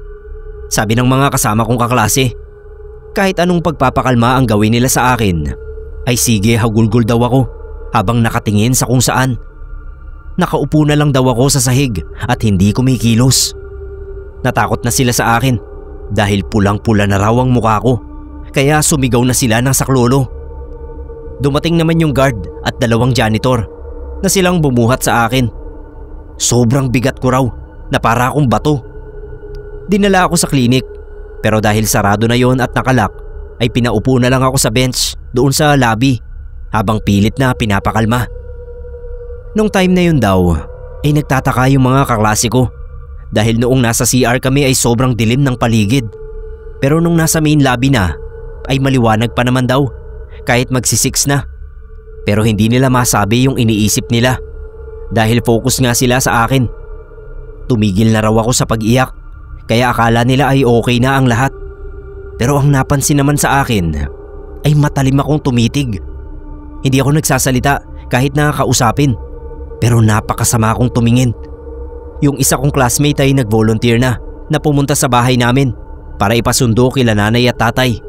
Sabi ng mga kasama kong kaklase. Kahit anong pagpapakalma ang gawin nila sa akin, ay sige hagulgol daw ako habang nakatingin sa kung saan. Nakaupo na lang daw ako sa sahig at hindi kumikilos. Natakot na sila sa akin dahil pulang-pula na raw ang mukha ko, kaya sumigaw na sila ng saklolo. Dumating naman yung guard at dalawang janitor na silang bumuhat sa akin. Sobrang bigat ko raw na para akong bato. Dinala ako sa klinik pero dahil sarado na yon at nakalak ay pinaupo na lang ako sa bench doon sa lobby habang pilit na pinapakalma. Nung time na yun daw ay nagtataka yung mga kaklase ko dahil noong nasa CR kami ay sobrang dilim ng paligid. Pero nung nasa main lobby na ay maliwanag pa naman daw kahit magsi-6 na. Pero hindi nila masabi yung iniisip nila dahil focus nga sila sa akin. Tumigil na raw ako sa pag-iyak kaya akala nila ay okay na ang lahat. Pero ang napansin naman sa akin ay matalim akong tumitig. Hindi ako nagsasalita kahit nakakausapin pero napakasama akong tumingin. Yung isa kong classmate ay nag-volunteer na pumunta sa bahay namin para ipasundo kila nanay at tatay.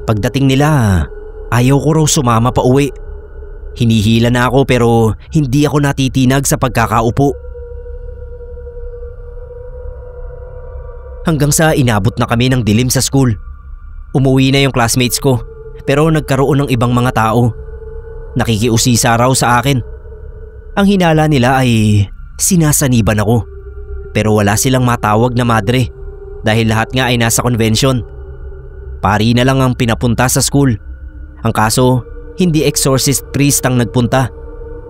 Pagdating nila, ayaw ko raw sumama pa uwi. Hinihila na ako pero hindi ako natitinag sa pagkakaupo. Hanggang sa inabot na kami ng dilim sa school. Umuwi na yung classmates ko pero nagkaroon ng ibang mga tao. Nakikiusisa raw sa akin. Ang hinala nila ay sinasaniban ako. Pero wala silang matawag na madre dahil lahat nga ay nasa convention. Pari na lang ang pinapunta sa school. Ang kaso, hindi exorcist priest ang nagpunta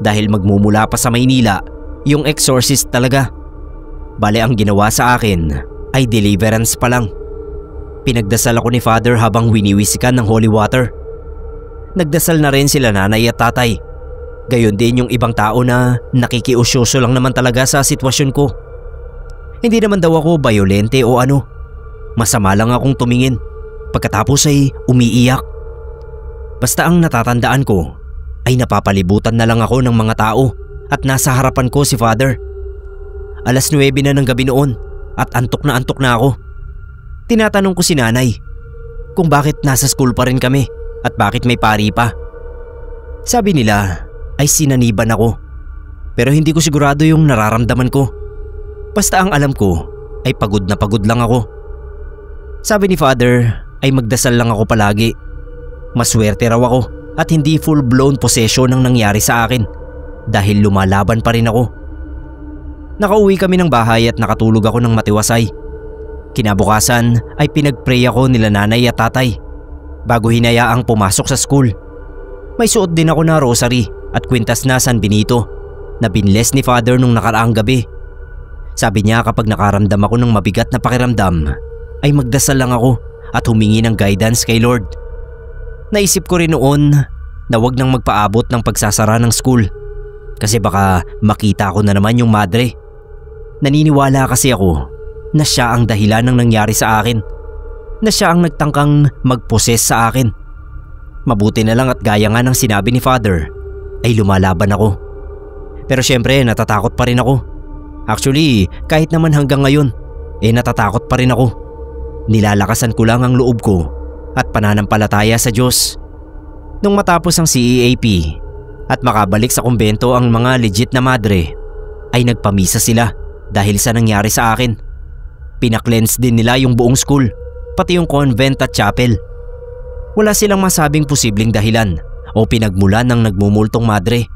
dahil magmumula pa sa Maynila yung exorcist talaga. Bale ang ginawa sa akin ay deliverance pa lang. Pinagdasal ako ni Father habang winiwisikan ng holy water. Nagdasal na rin sila nanay at tatay. Gayon din yung ibang tao na nakikiusyoso lang naman talaga sa sitwasyon ko. Hindi naman daw ako bayolente o ano. Masama lang akong tumingin. Pagkatapos ay umiiyak. Basta ang natatandaan ko ay napapalibutan na lang ako ng mga tao at nasa harapan ko si Father. 9:00 na ng gabi noon at antok na ako. Tinatanong ko si nanay kung bakit nasa school pa rin kami at bakit may pari pa. Sabi nila ay sinaniban ako pero hindi ko sigurado yung nararamdaman ko. Basta ang alam ko ay pagod na pagod lang ako. Sabi ni Father ay magdasal lang ako palagi. Maswerte raw ako at hindi full-blown possession ang nangyari sa akin dahil lumalaban pa rin ako. Nakauwi kami ng bahay at nakatulog ako ng matiwasay. Kinabukasan ay pinag-pray ako nila nanay at tatay bago hinayaang pumasok sa school. May suot din ako na rosary at kwintas na San Benito na binless ni Father nung nakaraang gabi. Sabi niya kapag nakaramdam ako ng mabigat na pakiramdam ay magdasal lang ako at humingi ng guidance kay Lord. Naisip ko rin noon na wag nang magpaabot ng pagsasara ng school kasi baka makita ko na naman yung madre. Naniniwala kasi ako na siya ang dahilan ng nangyari sa akin, na siya ang nagtangkang mag-possess sa akin. Mabuti na lang at gaya nga ng sinabi ni Father ay lumalaban ako. Pero syempre natatakot pa rin ako. Actually kahit naman hanggang ngayon natatakot pa rin ako. Nilalakasan ko lang ang loob ko at pananampalataya sa Diyos. Nung matapos ang CEAP at makabalik sa kumbento ang mga legit na madre, ay nagpamisa sila dahil sa nangyari sa akin. Pinaklens din nila yung buong school, pati yung convent at chapel. Wala silang masabing posibleng dahilan o pinagmulan ng nagmumultong madre.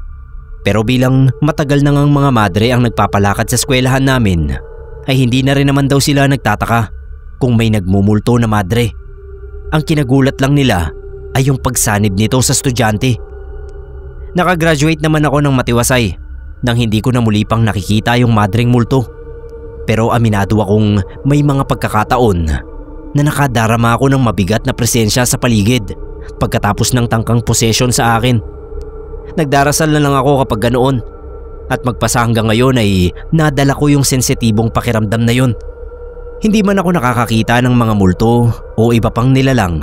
Pero bilang matagal na ngang mga madre ang nagpapalakad sa eskwelahan namin, ay hindi na rin naman daw sila nagtataka kung may nagmumulto na madre. Ang kinagulat lang nila ay yung pagsanib nito sa estudyante. Nakagraduate naman ako ng matiwasay nang hindi ko na muli pang nakikita yung madreng multo. Pero aminado akong may mga pagkakataon na nakadarama ako ng mabigat na presensya sa paligid pagkatapos ng tangkang possession sa akin. Nagdarasal na lang ako kapag ganoon at magpasa hanggang ngayon ay nadala ko yung sensitibong pakiramdam na yun. Hindi man ako nakakakita ng mga multo o iba pang nilalang,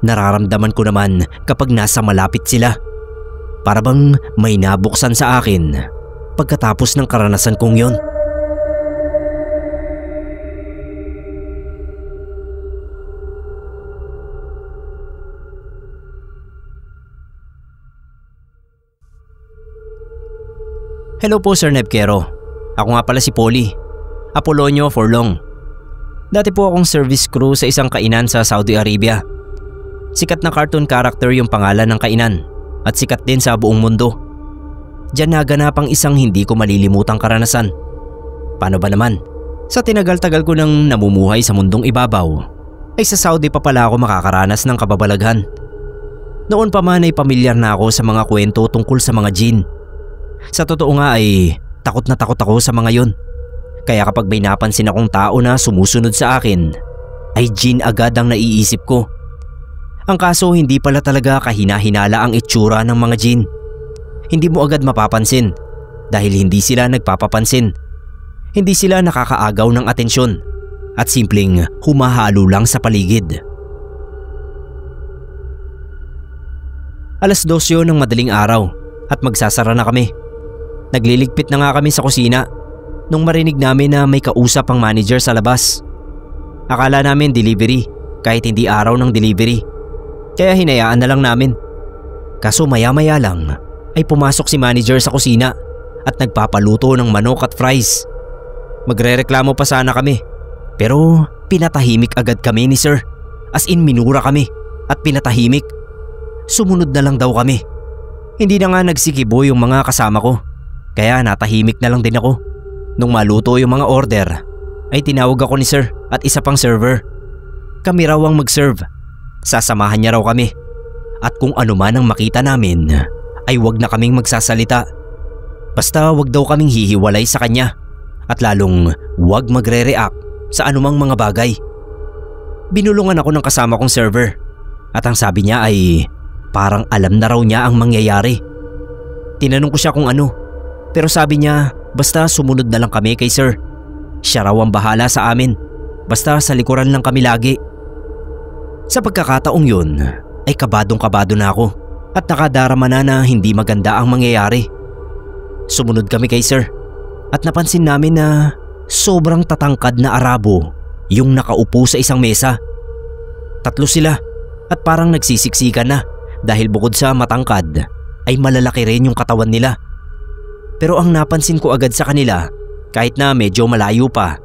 nararamdaman ko naman kapag nasa malapit sila. Para bang may nabuksan sa akin pagkatapos ng karanasan kong yon. Hello po Sir Nebkero. Ako nga pala si Polly, Apolonio Forlong. Dati po akong service crew sa isang kainan sa Saudi Arabia. Sikat na cartoon character yung pangalan ng kainan at sikat din sa buong mundo. Diyan naganap ang isang hindi ko malilimutang karanasan. Paano ba naman? Sa tinagal-tagal ko nang namumuhay sa mundong ibabaw, ay sa Saudi pa pala ako makakaranas ng kababalaghan. Noon pa man ay pamilyar na ako sa mga kwento tungkol sa mga jinn. Sa totoo nga ay takot na takot ako sa mga yon. Kaya kapag may napansin akong tao na sumusunod sa akin, ay jinn agad ang naiisip ko. Ang kaso hindi pala talaga kahina-hinala ang itsura ng mga jinn. Hindi mo agad mapapansin dahil hindi sila nagpapapansin. Hindi sila nakakaagaw ng atensyon at simpleng humahalo lang sa paligid. 2:00 ng madaling araw at magsasara na kami. Nagliligpit na nga kami sa kusina nung marinig namin na may kausap ang manager sa labas. Akala namin delivery kahit hindi araw ng delivery, kaya hinayaan na lang namin. Kaso maya-maya lang ay pumasok si manager sa kusina at nagpapaluto ng manok at fries. Magrereklamo pa sana kami pero pinatahimik agad kami ni sir. As in minura kami at pinatahimik. Sumunod na lang daw kami. Hindi na nga nagsikibo yung mga kasama ko kaya natahimik na lang din ako. Nung maluto yung mga order ay tinawag ako ni sir at isa pang server. Kami raw ang mag-serve. Sasamahan niya raw kami. At kung ano man ang makita namin ay wag na kaming magsasalita. Basta wag daw kaming hihiwalay sa kanya at lalong wag magre-react sa anumang mga bagay. Binulungan ako ng kasama kong server at ang sabi niya ay parang alam na raw niya ang mangyayari. Tinanong ko siya kung ano pero sabi niya basta sumunod na lang kami kay sir. Siya raw ang bahala sa amin basta sa likuran lang kami lagi. Sa pagkakataong yun ay kabadong-kabado na ako at nakadarama na hindi maganda ang mangyayari. Sumunod kami kay sir at napansin namin na sobrang tatangkad na Arabo yung nakaupo sa isang mesa. 3 sila at parang nagsisiksikan na dahil bukod sa matangkad ay malalaki rin yung katawan nila. Pero ang napansin ko agad sa kanila kahit na medyo malayo pa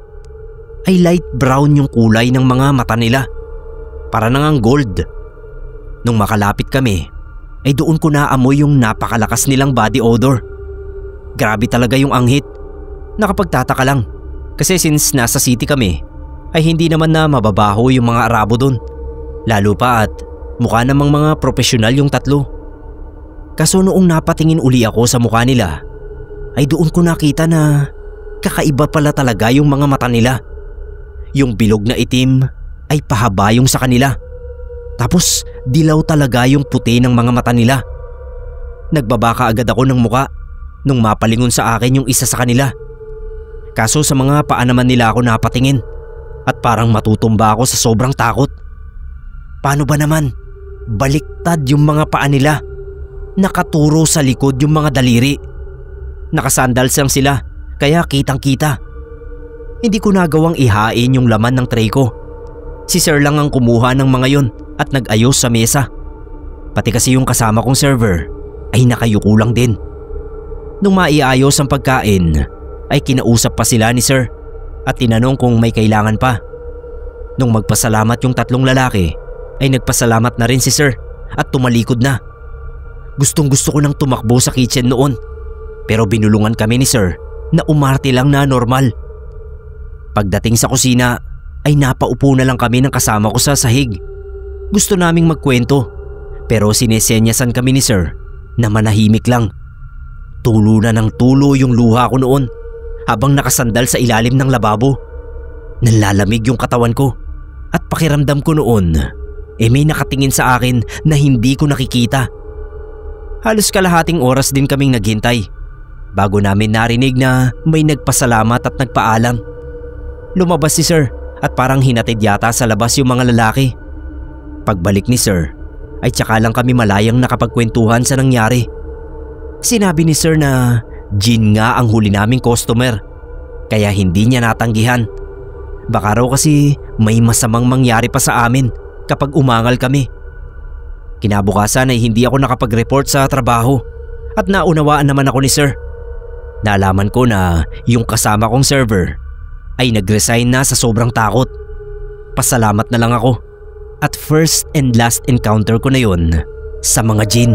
ay light brown yung kulay ng mga mata nila. Para nang gold. Nung makalapit kami ay doon ko naamoy yung napakalakas nilang body odor. Grabe talaga yung anghit. Nakapagtataka lang kasi since nasa city kami ay hindi naman na mababaho yung mga Arabo doon. Lalo pa at mukha namang mga profesional yung 3. Kaso noong napatingin uli ako sa mukha nila ay doon ko nakita na kakaiba pala talaga yung mga mata nila. Yung bilog na itim ay pahaba yung sa kanila. Tapos dilaw talaga yung puti ng mga mata nila. Nagbabaka agad ako ng muka nung mapalingon sa akin yung isa sa kanila. Kaso sa mga paa naman nila ako napatingin at parang matutumba ako sa sobrang takot. Paano ba naman? Baliktad yung mga paa nila. Nakaturo sa likod yung mga daliri. Nakasandals lang sila kaya kitang kita. Hindi ko nagawang ihain yung laman ng tray ko. Si sir lang ang kumuha ng mga yon at nag-ayos sa mesa. Pati kasi yung kasama kong server ay nakayuko lang din. Nung maiayos ang pagkain ay kinausap pa sila ni sir at tinanong kung may kailangan pa. Nung magpasalamat yung 3 lalaki ay nagpasalamat na rin si sir at tumalikod na. Gustong gusto ko nang tumakbo sa kitchen noon pero binulungan kami ni sir na umarte lang na normal. Pagdating sa kusina ay napaupo na lang kami ng kasama ko sa sahig. Gusto naming magkwento pero sinesenyasan kami ni sir na manahimik lang. Tulo na ng tulo yung luha ko noon habang nakasandal sa ilalim ng lababo. Nanlalamig yung katawan ko at pakiramdam ko noon may nakatingin sa akin na hindi ko nakikita. Halos kalahating oras din kaming naghintay bago namin narinig na may nagpasalamat at nagpaalam. Lumabas si sir at parang hinatid yata sa labas yung mga lalaki. Pagbalik ni sir ay tsaka lang kami malayang nakapagkwentuhan sa nangyari. Sinabi ni sir na gin nga ang huli naming customer kaya hindi niya natanggihan. Baka raw kasi may masamang mangyari pa sa amin kapag umangal kami. Kinabukasan ay hindi ako nakapag-report sa trabaho at naunawaan naman ako ni sir. Nalaman ko na yung kasama kong server ay nag-resign na sa sobrang takot. Pasalamat na lang ako at first and last encounter ko na yon sa mga gin.